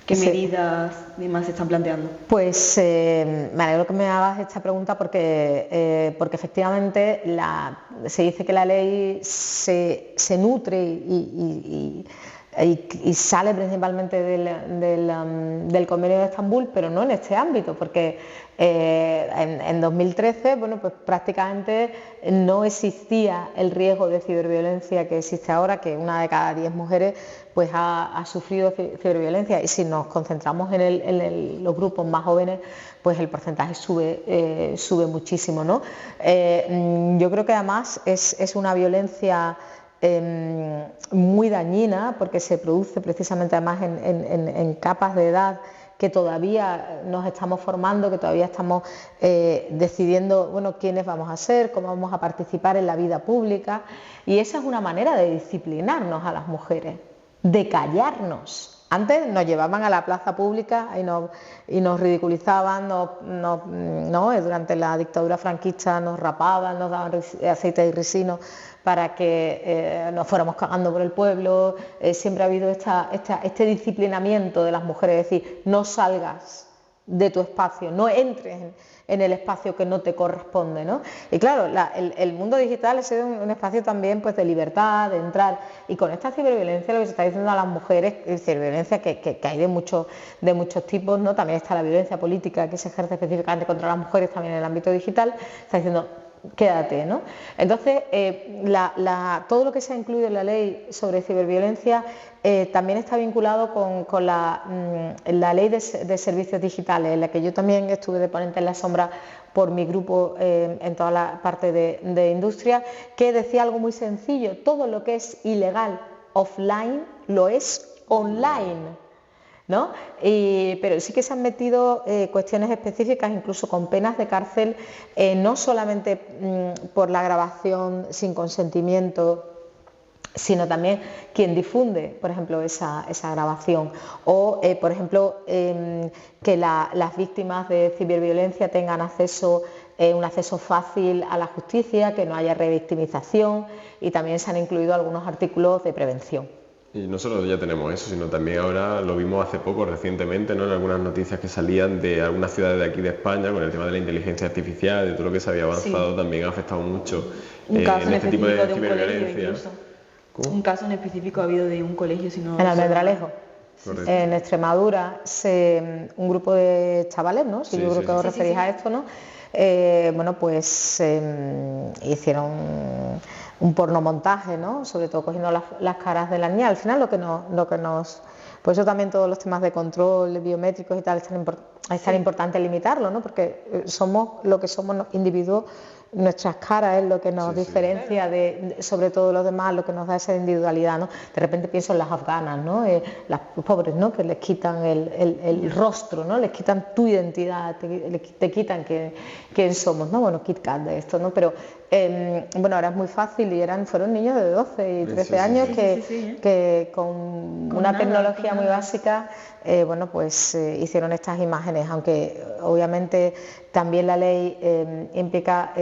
¿qué medidas más se están planteando? Pues me alegro que me hagas esta pregunta porque efectivamente se dice que la ley se nutre y sale principalmente del Convenio de Estambul, pero no en este ámbito, porque en 2013, bueno, pues prácticamente no existía el riesgo de ciberviolencia que existe ahora, que 1 de cada 10 mujeres pues ha sufrido ciberviolencia, y si nos concentramos en los grupos más jóvenes, pues el porcentaje sube muchísimo, ¿no? Yo creo que además es una violencia muy dañina, porque se produce precisamente además en capas de edad que todavía nos estamos formando, que todavía estamos decidiendo, bueno, quiénes vamos a ser, cómo vamos a participar en la vida pública, y esa es una manera de disciplinarnos a las mujeres, de callarnos. Antes nos llevaban a la plaza pública y nos ridiculizaban, durante la dictadura franquista nos rapaban, nos daban aceite de ricino para que nos fuéramos cagando por el pueblo. Siempre ha habido este disciplinamiento de las mujeres, es decir, no salgas de tu espacio, no entres en el espacio que no te corresponde, ¿no? Y claro, el mundo digital es un espacio también, pues, de libertad, de entrar, y con esta ciberviolencia lo que se está diciendo a las mujeres, ciberviolencia que hay de muchos tipos, ¿no? También está la violencia política que se ejerce específicamente contra las mujeres también en el ámbito digital, está diciendo, quédate, ¿no? Entonces, todo lo que se ha incluido en la ley sobre ciberviolencia también está vinculado con la ley de servicios digitales, en la que yo también estuve de ponente en la sombra por mi grupo en toda la parte de industria, que decía algo muy sencillo: todo lo que es ilegal offline lo es online, ¿no? Pero sí que se han metido cuestiones específicas, incluso con penas de cárcel, no solamente por la grabación sin consentimiento, sino también quien difunde, por ejemplo, esa grabación, o por ejemplo, que las víctimas de ciberviolencia tengan un acceso fácil a la justicia, que no haya revictimización, y también se han incluido algunos artículos de prevención. Y no solo ya tenemos eso, sino también ahora lo vimos hace poco, recientemente, ¿no? En algunas noticias que salían de algunas ciudades de aquí de España, con el tema de la inteligencia artificial, de todo lo que se había avanzado, sí, también ha afectado mucho en este tipo de ciberviolencia. Un caso en específico ha habido de un colegio, si no... En Almendralejo. En Extremadura, un grupo de chavales, ¿no? Si yo creo que os referís a esto, ¿no? Bueno, pues hicieron un pornomontaje, ¿no? Sobre todo cogiendo las caras de las niñas. Al final lo que nos por eso también todos los temas de control biométricos y tal es tan importante limitarlo, ¿no? Porque somos lo que somos individuos, nuestras caras es lo que nos diferencia sobre todo los demás, lo que nos da esa individualidad, ¿no? De repente pienso en las afganas, ¿no? Las pobres, ¿no? Que les quitan el rostro, ¿no? Les quitan tu identidad, te quitan quién somos, ¿no? Bueno, Kit Kat de esto, ¿no? Pero bueno, ahora es muy fácil, y fueron niños de 12 y 13 años que con una tecnología muy básica, bueno, pues hicieron estas imágenes, aunque obviamente también la ley implica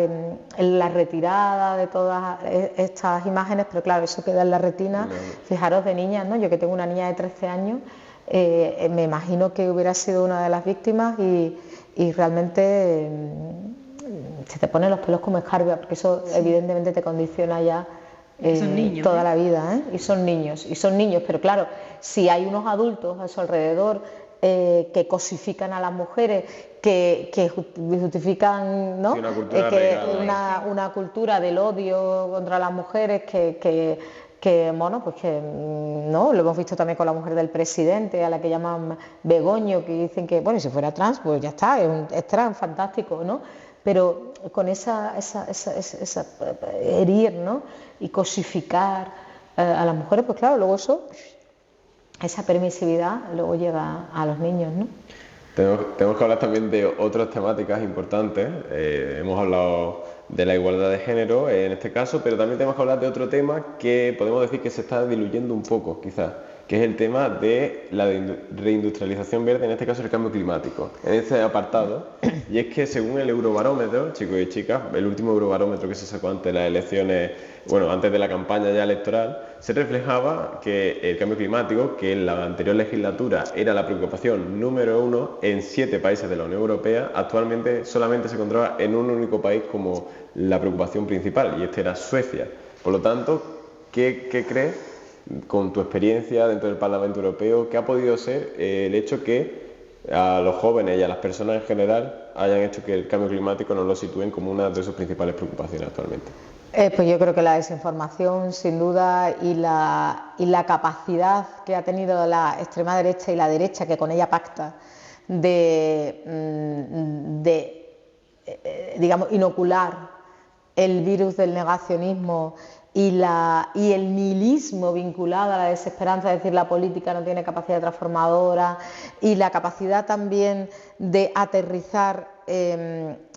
la retirada de todas estas imágenes, pero claro, eso queda en la retina. Fijaros, de niñas, ¿no? Yo que tengo una niña de 13 años, me imagino que hubiera sido una de las víctimas, y realmente se te ponen los pelos como escarpia, porque eso evidentemente te condiciona ya toda la vida, ¿eh? Y son niños, pero claro, si hay unos adultos a su alrededor que cosifican a las mujeres, que justifican, ¿no? Sí, una cultura del odio contra las mujeres, que bueno, pues que no, lo hemos visto también con la mujer del presidente, a la que llaman Begoño, que dicen que, bueno, si fuera trans, pues ya está, es trans, fantástico, ¿no? Pero con esa herir, ¿no? Y cosificar a las mujeres, pues claro, luego esa permisividad luego llega a los niños, ¿no? Tenemos que hablar también de otras temáticas importantes. Hemos hablado de la igualdad de género en este caso, pero también tenemos que hablar de otro tema que podemos decir que se está diluyendo un poco, quizás, que es el tema de la reindustrialización verde, en este caso el cambio climático, en este apartado. Y es que según el Eurobarómetro, chicos y chicas, el último Eurobarómetro que se sacó antes de las elecciones, bueno, antes de la campaña ya electoral, se reflejaba que el cambio climático, que en la anterior legislatura era la preocupación número 1 en 7 países de la Unión Europea, actualmente solamente se encontraba en un único país como la preocupación principal, y este era Suecia. Por lo tanto, ¿qué crees, con tu experiencia dentro del Parlamento Europeo, que ha podido ser el hecho que a los jóvenes y a las personas en general hayan hecho que el cambio climático no lo sitúen como una de sus principales preocupaciones actualmente? Pues yo creo que la desinformación, sin duda, y la capacidad que ha tenido la extrema derecha y la derecha, que con ella pacta, digamos, inocular el virus del negacionismo y el nihilismo vinculado a la desesperanza, es decir, la política no tiene capacidad transformadora, y la capacidad también de aterrizar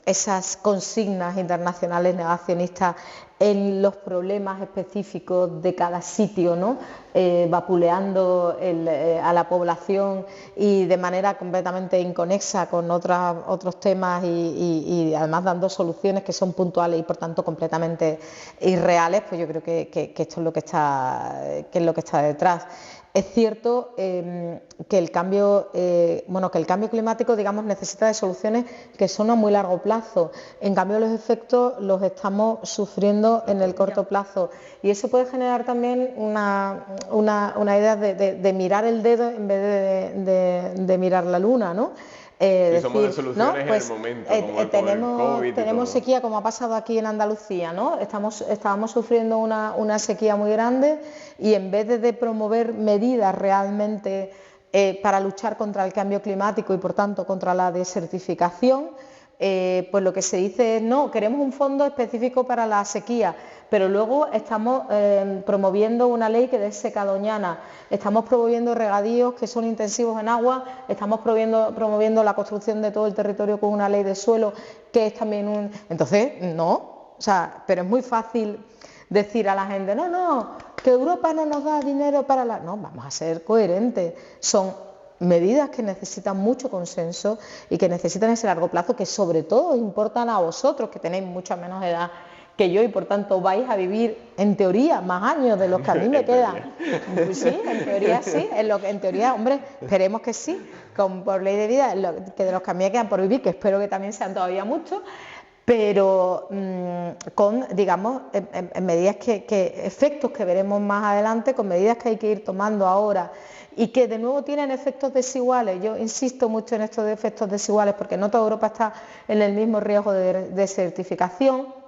esas consignas internacionales negacionistas en los problemas específicos de cada sitio, ¿no? Vapuleando a la población y de manera completamente inconexa con otros temas y además dando soluciones que son puntuales y por tanto completamente irreales, pues yo creo que esto es lo que está detrás. Es cierto que el cambio climático, digamos, necesita de soluciones que son a muy largo plazo. En cambio, los efectos los estamos sufriendo en el corto plazo. Y eso puede generar también una idea de mirar el dedo en vez de mirar la luna, ¿no? Somos de soluciones, ¿no? Pues, en el momento, como tenemos sequía, como ha pasado aquí en Andalucía, ¿no? Estábamos sufriendo una sequía muy grande, y en vez de promover medidas realmente para luchar contra el cambio climático y por tanto contra la desertificación, pues lo que se dice es: no, queremos un fondo específico para la sequía, pero luego estamos promoviendo una ley que es secadoñana, estamos promoviendo regadíos que son intensivos en agua, estamos promoviendo la construcción de todo el territorio con una ley de suelo que es también Entonces, no, o sea, pero es muy fácil decir a la gente: no, que Europa no nos da dinero para la... No, vamos a ser coherentes, son medidas que necesitan mucho consenso y que necesitan ese largo plazo, que sobre todo importan a vosotros, que tenéis mucha menos edad que yo y por tanto vais a vivir en teoría más años de los que a mí me quedan. Pues sí, en teoría sí, en teoría, hombre, esperemos que sí, por ley de vida, que de los que a mí me quedan por vivir, que espero que también sean todavía muchos, pero con, digamos, en medidas efectos que veremos más adelante, con medidas que hay que ir tomando ahora y que de nuevo tienen efectos desiguales. Yo insisto mucho en estos efectos desiguales porque no toda Europa está en el mismo riesgo de desertificación.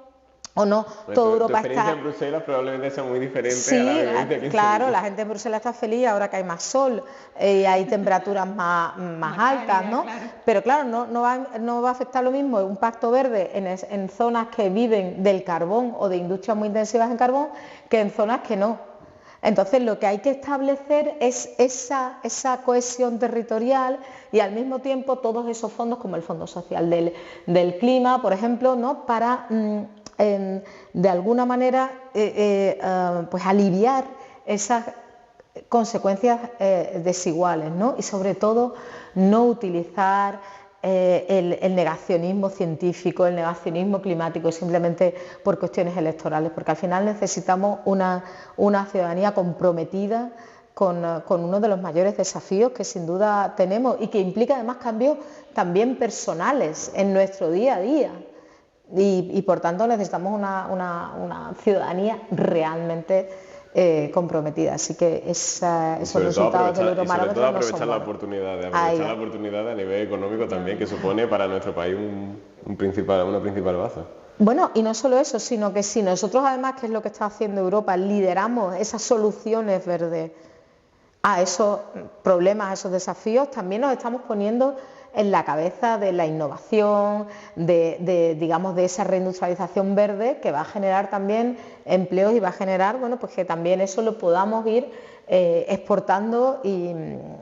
¿O no? Toda Europa tu experiencia en Bruselas probablemente sea muy diferente sí, a la de 20, claro, la gente en Bruselas está feliz ahora que hay más sol y hay temperaturas más altas, ¿no? Claro. Pero claro, no va a afectar lo mismo un pacto verde en zonas que viven del carbón o de industrias muy intensivas en carbón que en zonas que no. Entonces lo que hay que establecer es esa cohesión territorial y al mismo tiempo todos esos fondos, como el Fondo Social del Clima, por ejemplo, ¿no? Para de alguna manera pues aliviar esas consecuencias desiguales, ¿no? Y sobre todo no utilizar el negacionismo científico, el negacionismo climático simplemente por cuestiones electorales, porque al final necesitamos una ciudadanía comprometida con uno de los mayores desafíos que sin duda tenemos y que implica además cambios también personales en nuestro día a día. Y por tanto necesitamos una ciudadanía realmente comprometida. Así que esos resultados del Eurobarómetro sobre todo aprovechar la oportunidad a nivel económico también, que supone para nuestro país una principal base. Bueno, y no solo eso, sino que si nosotros además, que es lo que está haciendo Europa, lideramos esas soluciones verdes a esos problemas, a esos desafíos, también nos estamos poniendo en la cabeza de la innovación, digamos, de esa reindustrialización verde que va a generar también empleos y va a generar, bueno, pues que también eso lo podamos ir exportando y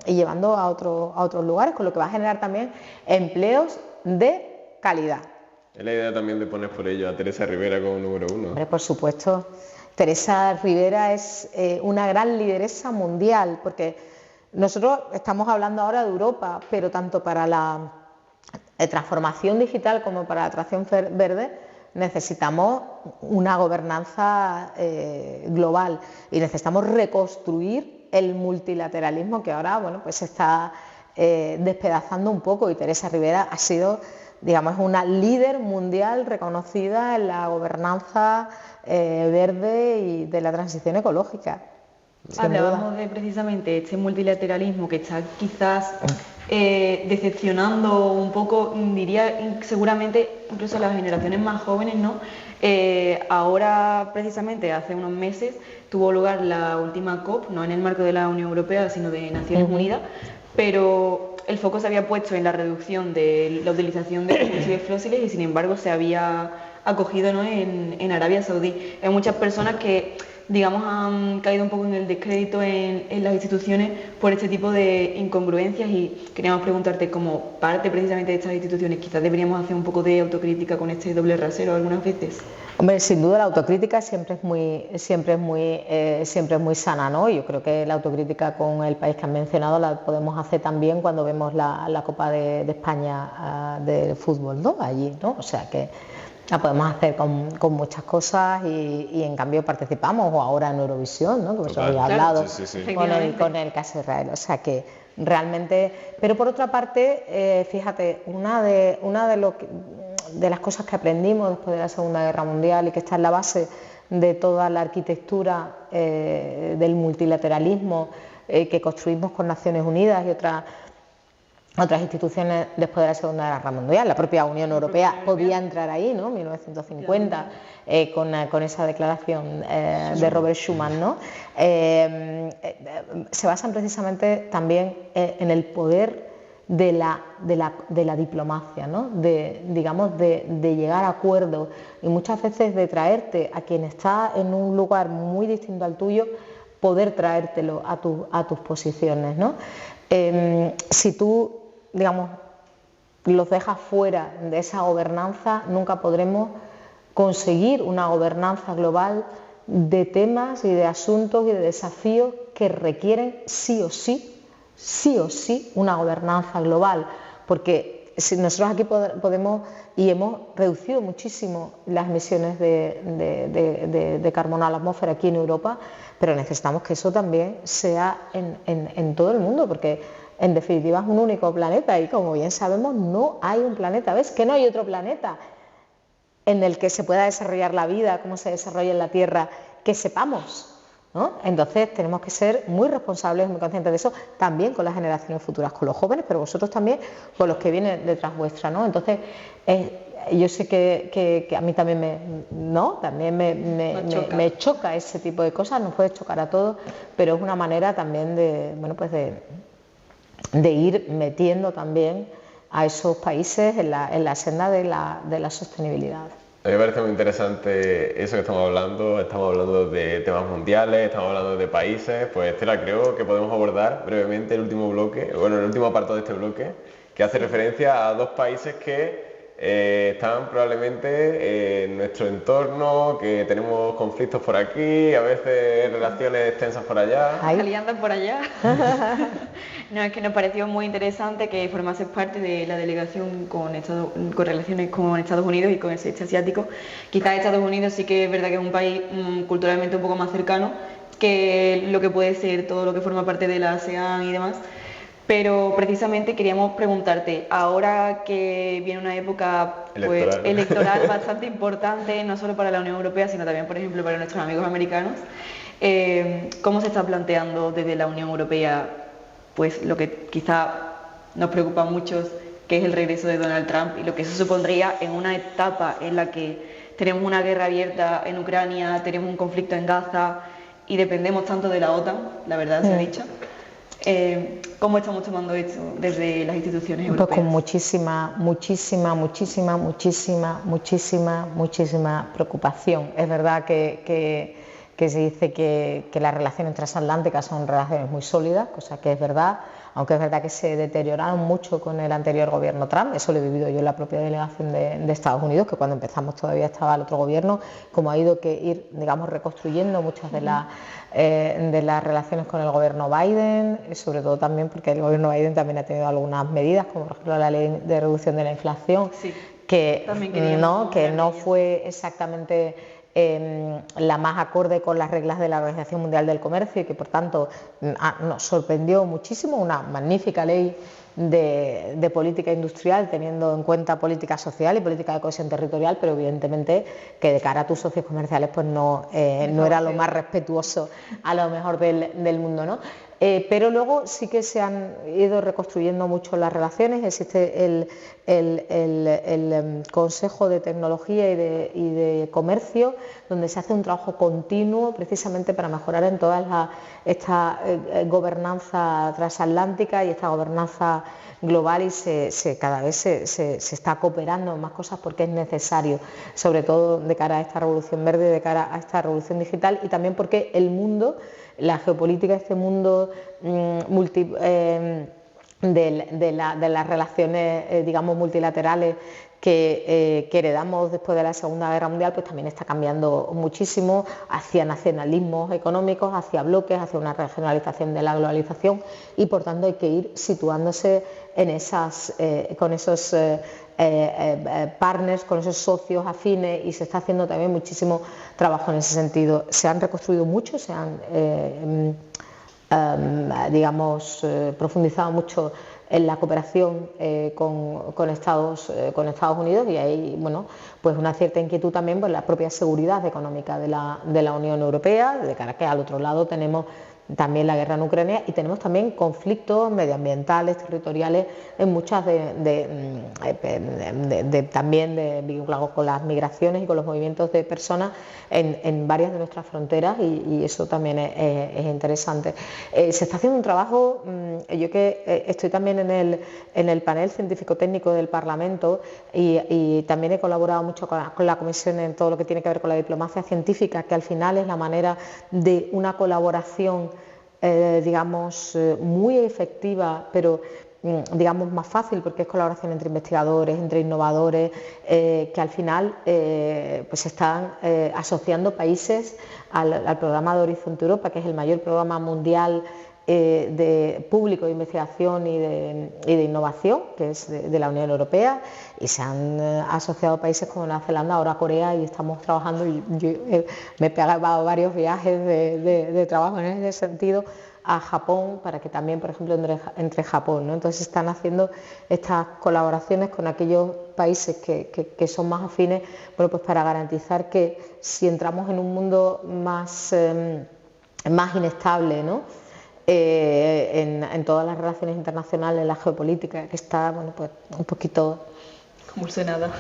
llevando a otros lugares, con lo que va a generar también empleos de calidad. Es la idea también de poner por ello a Teresa Rivera como número 1. Hombre, por supuesto. Teresa Rivera es una gran lideresa mundial, porque nosotros estamos hablando ahora de Europa, pero tanto para la transformación digital como para la transición verde necesitamos una gobernanza global y necesitamos reconstruir el multilateralismo que ahora, bueno, pues se está despedazando un poco, y Teresa Rivera ha sido, digamos, una líder mundial reconocida en la gobernanza verde y de la transición ecológica. Hablábamos de precisamente este multilateralismo que está quizás decepcionando un poco, diría seguramente incluso a las generaciones más jóvenes, ¿no? Ahora, precisamente, hace unos meses tuvo lugar la última COP, no en el marco de la Unión Europea, sino de Naciones Unidas, pero el foco se había puesto en la reducción de la utilización de combustibles fósiles y sin embargo se había acogido, ¿no?, en Arabia Saudí. Hay muchas personas que, digamos, han caído un poco en el descrédito en las instituciones por este tipo de incongruencias, y queríamos preguntarte, como parte precisamente de estas instituciones, quizás deberíamos hacer un poco de autocrítica con este doble rasero algunas veces. Hombre, sin duda la autocrítica siempre es muy sana, ¿no? Yo creo que la autocrítica con el país que han mencionado la podemos hacer también cuando vemos la Copa de España de fútbol, ¿no? Allí, ¿no? O sea que la podemos hacer con muchas cosas y en cambio participamos, o ahora en Eurovisión, ¿no? Que os había hablado, sí. Con el caso de Israel. O sea que realmente, pero por otra parte, fíjate, una de las cosas que aprendimos después de la Segunda Guerra Mundial y que está en la base de toda la arquitectura del multilateralismo que construimos con Naciones Unidas y otras instituciones después de la Segunda Guerra Mundial. La propia Unión Europea podía entrar ahí, ¿no? 1950, con esa declaración de Robert Schuman, ¿no? Se basan precisamente también en el poder de la diplomacia, ¿no? Digamos, de llegar a acuerdos, y muchas veces de traerte a quien está en un lugar muy distinto al tuyo, poder traértelo a tus posiciones, ¿no? Si tú, digamos, los dejas fuera de esa gobernanza, nunca podremos conseguir una gobernanza global de temas y de asuntos y de desafíos que requieren sí o sí una gobernanza global, porque si nosotros aquí podemos y hemos reducido muchísimo las emisiones de carbono a la atmósfera aquí en Europa, pero necesitamos que eso también sea en todo el mundo, porque en definitiva es un único planeta y, como bien sabemos, no hay un planeta. ¿Ves? Que no hay otro planeta en el que se pueda desarrollar la vida como se desarrolla en la Tierra, que sepamos, ¿no? Entonces tenemos que ser muy responsables, muy conscientes de eso, también con las generaciones futuras, con los jóvenes, pero vosotros también con los que vienen detrás vuestra, ¿no? Entonces yo sé que a mí también me choca ese tipo de cosas, nos puede chocar a todos, pero es una manera también de ir metiendo también a esos países en la senda de la sostenibilidad. A mí me parece muy interesante eso que estamos hablando de temas mundiales, estamos hablando de países. Pues Estela, creo que podemos abordar brevemente el último apartado de este bloque, que hace referencia a dos países que están probablemente en nuestro entorno, que tenemos conflictos por aquí, a veces relaciones tensas por allá. Alianzas por allá. No, es que nos pareció muy interesante que formases parte de la delegación con relaciones con Estados Unidos y con el sudeste asiático. Quizás Estados Unidos sí que es verdad que es un país culturalmente un poco más cercano que lo que puede ser todo lo que forma parte de la ASEAN y demás. Pero precisamente queríamos preguntarte, ahora que viene una época electoral bastante importante, no solo para la Unión Europea, sino también, por ejemplo, para nuestros amigos americanos, ¿cómo se está planteando desde la Unión Europea, pues lo que quizá nos preocupa a muchos, que es el regreso de Donald Trump y lo que eso supondría en una etapa en la que tenemos una guerra abierta en Ucrania, tenemos un conflicto en Gaza y dependemos tanto de la OTAN, la verdad se ha dicho. ¿Cómo estamos tomando esto desde las instituciones europeas? Pues con muchísima preocupación. Es verdad que se dice que las relaciones transatlánticas son relaciones muy sólidas, cosa que es verdad, aunque es verdad que se deterioraron mucho con el anterior gobierno Trump. Eso lo he vivido yo en la propia delegación de Estados Unidos, que cuando empezamos todavía estaba el otro gobierno, como ha ido que ir, digamos, reconstruyendo muchas de las relaciones con el gobierno Biden, sobre todo también porque el gobierno Biden también ha tenido algunas medidas, como por ejemplo la ley de reducción de la inflación, sí, que no fue exactamente la más acorde con las reglas de la Organización Mundial del Comercio y que por tanto nos sorprendió muchísimo, una magnífica ley de política industrial teniendo en cuenta política social y política de cohesión territorial, pero evidentemente que de cara a tus socios comerciales pues no era lo más respetuoso a lo mejor del mundo, ¿no? Pero luego sí que se han ido reconstruyendo mucho las relaciones. Existe el Consejo de Tecnología y de Comercio, donde se hace un trabajo continuo precisamente para mejorar en toda esta gobernanza transatlántica y esta gobernanza global, y cada vez se está cooperando en más cosas porque es necesario, sobre todo de cara a esta revolución verde, de cara a esta revolución digital, y también porque el mundo, la geopolítica, este mundo de las relaciones digamos multilaterales que heredamos después de la Segunda Guerra Mundial, pues también está cambiando muchísimo hacia nacionalismos económicos, hacia bloques, hacia una regionalización de la globalización, y por tanto hay que ir situándose en con esos partners, con esos socios afines, y se está haciendo también muchísimo trabajo en ese sentido. Se han reconstruido mucho, se han profundizado mucho en la cooperación con Estados Unidos, y hay pues una cierta inquietud también por la propia seguridad económica de la Unión Europea, de cara a que al otro lado tenemos también la guerra en Ucrania y tenemos también conflictos medioambientales, territoriales, en muchas también vinculados con las migraciones y con los movimientos de personas en varias de nuestras fronteras, y eso también es interesante. Se está haciendo un trabajo, yo que estoy también en el panel científico-técnico del Parlamento, y también he colaborado mucho con la Comisión en todo lo que tiene que ver con la diplomacia científica, que al final es la manera de una colaboración muy efectiva, pero digamos más fácil, porque es colaboración entre investigadores, entre innovadores, que al final pues están asociando países al programa de Horizonte Europa, que es el mayor programa mundial de público de investigación y de innovación, que es de la Unión Europea, y se han asociado países como Nueva Zelanda, ahora Corea, y estamos trabajando, y yo me he pegado varios viajes de trabajo en ese sentido a Japón, para que también, por ejemplo, entre Japón, ¿no? Entonces están haciendo estas colaboraciones con aquellos países que son más afines, pues para garantizar que si entramos en un mundo más inestable, ¿no? En todas las relaciones internacionales, la geopolítica que está pues un poquito convulsionada,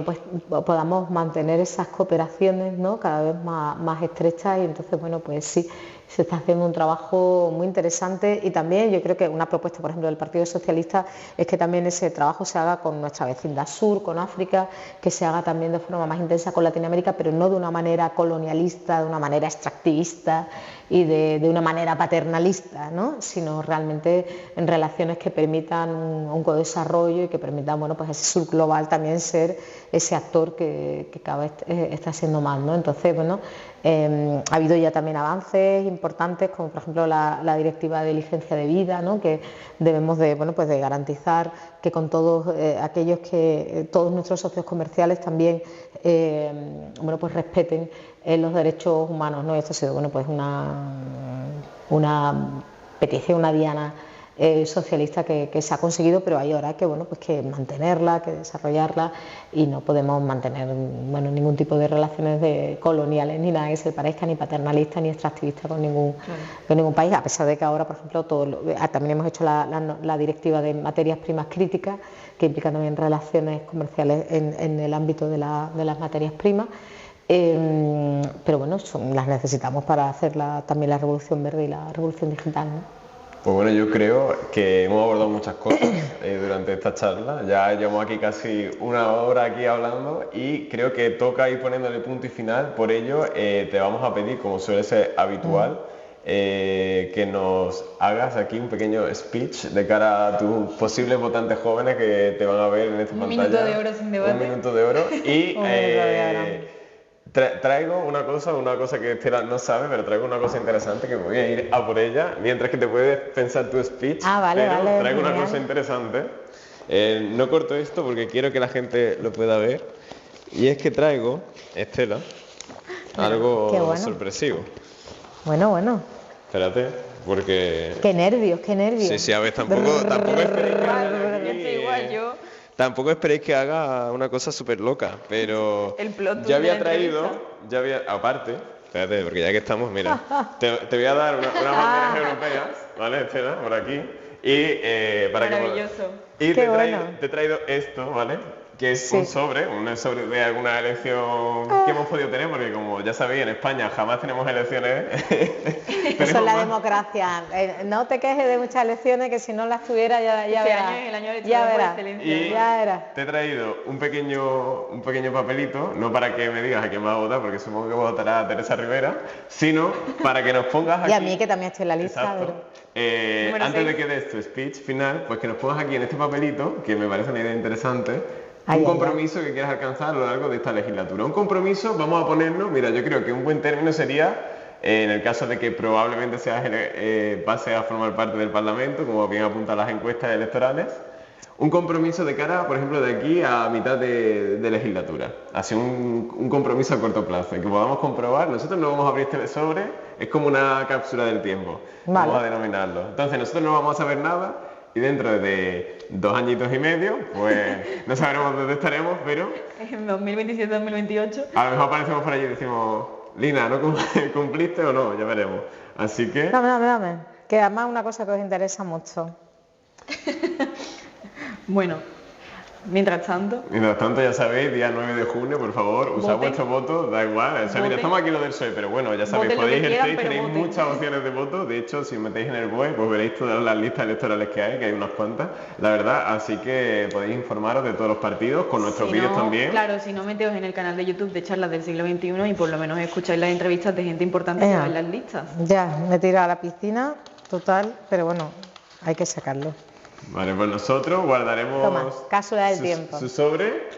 pues podamos mantener esas cooperaciones, ¿no? Cada vez más estrechas, y entonces pues sí, se está haciendo un trabajo muy interesante. Y también yo creo que una propuesta, por ejemplo, del Partido Socialista es que también ese trabajo se haga con nuestra vecindad sur, con África, que se haga también de forma más intensa con Latinoamérica, pero no de una manera colonialista, de una manera extractivista y de una manera paternalista, ¿no? Sino realmente en relaciones que permitan un co-desarrollo y que permitan pues ese sur global también ser ese actor que cada vez está siendo más, ¿no? Entonces, ha habido ya también avances importantes, como por ejemplo la directiva de licencia de vida, ¿no? Que debemos de garantizar que con todos aquellos todos nuestros socios comerciales también pues respeten los derechos humanos, ¿no? Esto ha sido pues una petición, una diana socialista que se ha conseguido, pero hay ahora que, bueno, pues que mantenerla, que desarrollarla, y no podemos mantener, bueno, ningún tipo de relaciones coloniales ni nada que se parezca, ni paternalista ni extractivista con ningún país, a pesar de que ahora, por ejemplo, también hemos hecho la directiva de materias primas críticas, que implica también relaciones comerciales en el ámbito de las materias primas. Pero bueno, las necesitamos para hacer también la revolución verde y la revolución digital, ¿no? Pues bueno, yo creo que hemos abordado muchas cosas durante esta charla. Ya llevamos aquí casi una hora aquí hablando y creo que toca ir poniéndole punto y final. Por ello, te vamos a pedir, como suele ser habitual, que nos hagas aquí un pequeño speech de cara a tus posibles votantes jóvenes que te van a ver en esta pantalla. Un minuto de oro sin debate. Un minuto de oro. Y Un minuto de oro. traigo una cosa que Estela no sabe, pero traigo una cosa interesante que voy a ir a por ella, mientras que te puedes pensar tu speech. Vale, pero vale, traigo una genial. cosa interesante. No corto esto porque quiero que la gente lo pueda ver. Y es que traigo, Estela, algo Qué bueno. sorpresivo. Bueno. Espérate, porque... Qué nervios. Sí, a ver, tampoco esperéis que haga aquí- Estoy igual yo. Tampoco esperéis que haga una cosa súper loca, pero El plot twist ya había de la traído, aparte, espérate, porque ya que estamos, mira, te voy a dar unas banderas europeas, ¿vale, Estela? Por aquí, y para Maravilloso. Y Qué te he traído esto, ¿vale? Que es Sí. un sobre de alguna elección que hemos podido tener, porque como ya sabéis, en España jamás tenemos elecciones. Eso es la democracia. No te quejes de muchas elecciones, que si no las tuviera ya Este verás. año es el año de Ya por verás. excelencia. Y Ya verás. te he traído un pequeño papelito, no para que me digas a quién vas a votar, porque supongo que votará a Teresa Rivera, sino para que nos pongas aquí... Y a mí, que también estoy en la lista. Exacto. Número Antes de 6. que des tu speech final, pues que nos pongas aquí en este papelito, que me parece una idea interesante, Ay, un ay, compromiso que quieras alcanzar a lo largo de esta legislatura. Un compromiso, vamos a ponerlo, mira, yo creo que un buen término sería, en el caso de que probablemente pase a formar parte del Parlamento, como bien apuntan las encuestas electorales, un compromiso de cara, por ejemplo, de aquí a mitad de legislatura. Así un compromiso a corto plazo, y que podamos comprobar. Nosotros no vamos a abrir este sobre, es como una cápsula del tiempo, Vale. vamos a denominarlo. Entonces nosotros no vamos a saber nada, y dentro de 2 añitos y medio, pues no sabremos dónde estaremos, pero En 2027-2028. a lo mejor aparecemos por allí y decimos, Lina, ¿no cumpliste o no? Ya veremos. Así que... Dame. Que además es una cosa que os interesa mucho. Bueno, mientras tanto, Mientras tanto, ya sabéis, día 9 de junio, por favor, usad Voten. vuestro voto, da igual. O sea, mira, Voten. estamos aquí lo del PSOE, pero bueno, ya sabéis, Voten lo que podéis quieran, elegir, pero tenéis voten. muchas opciones de voto. De hecho, si os metéis en el BOE, pues veréis todas las listas electorales que hay unas cuantas, la verdad. Así que podéis informaros de todos los partidos, con nuestros si vídeos no, también. claro, si no, meteos en el canal de YouTube de Charlas del Siglo XXI y por lo menos escucháis las entrevistas de gente importante que va en las listas. Ya, me tiro a la piscina, total, pero bueno, hay que sacarlo. Vale, pues nosotros guardaremos Toma, cápsula del tiempo. su sobre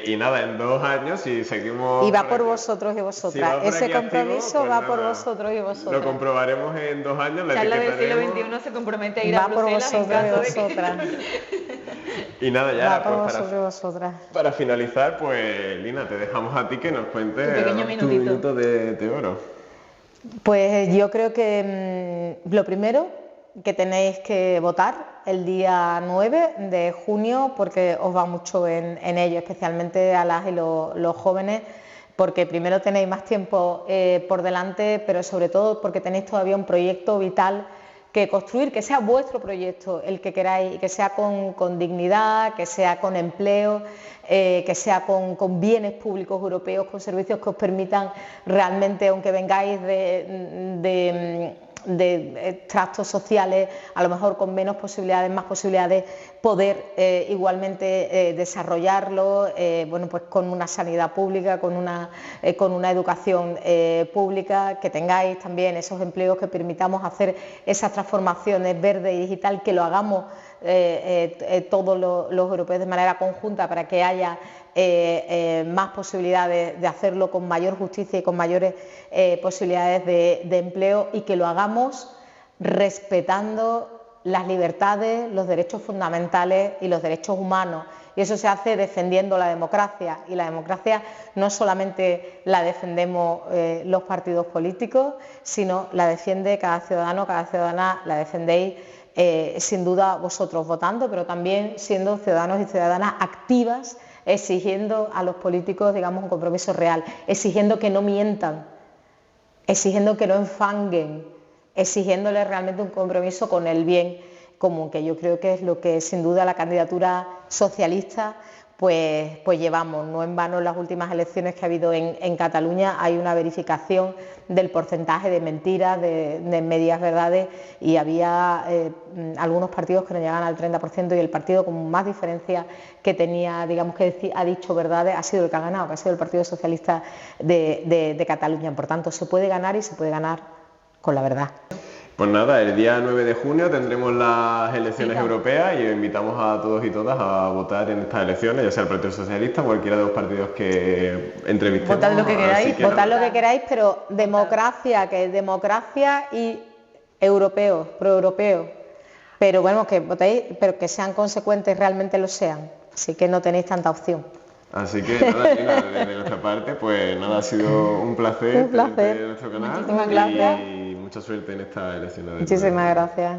y nada, en 2 años si seguimos... Y va por aquí- vosotros y si vosotras. va por Ese aquí compromiso activo, pues va por nada, vosotros y Lo vosotras. comprobaremos en 2 años, la Charlas del Siglo etiquetaremos. XXI se compromete a ir a Va por Bruselas en vosotros y caso de que... vosotras. Y nada, ya Va por pues, vosotros y vosotras. para finalizar, pues Lina, te dejamos a ti que nos cuentes Tu pequeño tu minutito. minuto de oro. Pues yo creo que lo primero que tenéis que votar el día 9 de junio, porque os va mucho en ello, especialmente a las y los jóvenes, porque primero tenéis más tiempo por delante, pero sobre todo porque tenéis todavía un proyecto vital que construir, que sea vuestro proyecto, el que queráis, y que sea con dignidad, que sea con empleo, que sea con bienes públicos europeos, con servicios que os permitan realmente, aunque vengáis de trastos sociales, a lo mejor con menos posibilidades, más posibilidades, poder igualmente desarrollarlo, bueno, pues con una sanidad pública, con una educación pública, que tengáis también esos empleos, que permitamos hacer esas transformaciones verde y digital, que lo hagamos todos los europeos de manera conjunta, para que haya más posibilidades de hacerlo con mayor justicia y con mayores posibilidades de empleo, y que lo hagamos respetando las libertades, los derechos fundamentales y los derechos humanos. Y eso se hace defendiendo la democracia, y la democracia no solamente la defendemos los partidos políticos, sino la defiende cada ciudadano, cada ciudadana, la defendéis sin duda vosotros votando, pero también siendo ciudadanos y ciudadanas activas, exigiendo a los políticos, digamos, un compromiso real, exigiendo que no mientan, exigiendo que no enfanguen, exigiéndoles realmente un compromiso con el bien común, que yo creo que es lo que sin duda la candidatura socialista pues llevamos. No en vano en las últimas elecciones que ha habido en Cataluña hay una verificación del porcentaje de mentiras, de medias verdades, y había algunos partidos que no llegaban al 30%, y el partido con más diferencia que tenía, digamos, que ha dicho verdades, ha sido el que ha ganado, que ha sido el Partido Socialista de Cataluña. Por tanto, se puede ganar, y se puede ganar con la verdad. Pues nada, el día 9 de junio tendremos las elecciones europeas y os invitamos a todos y todas a votar en estas elecciones, ya sea el Partido Socialista o cualquiera de los partidos que entrevistemos. Votad lo que queráis, votad lo que queráis, pero democracia, que es democracia y europeos, proeuropeos. Pero bueno, que votéis, pero que sean consecuentes, realmente lo sean. Así que no tenéis tanta opción. Así que nada, Lina, desde nuestra parte, pues nada, ha sido un placer tenerte en nuestro canal. Muchísimas gracias. Y mucha suerte en esta elección. Muchísimas gracias.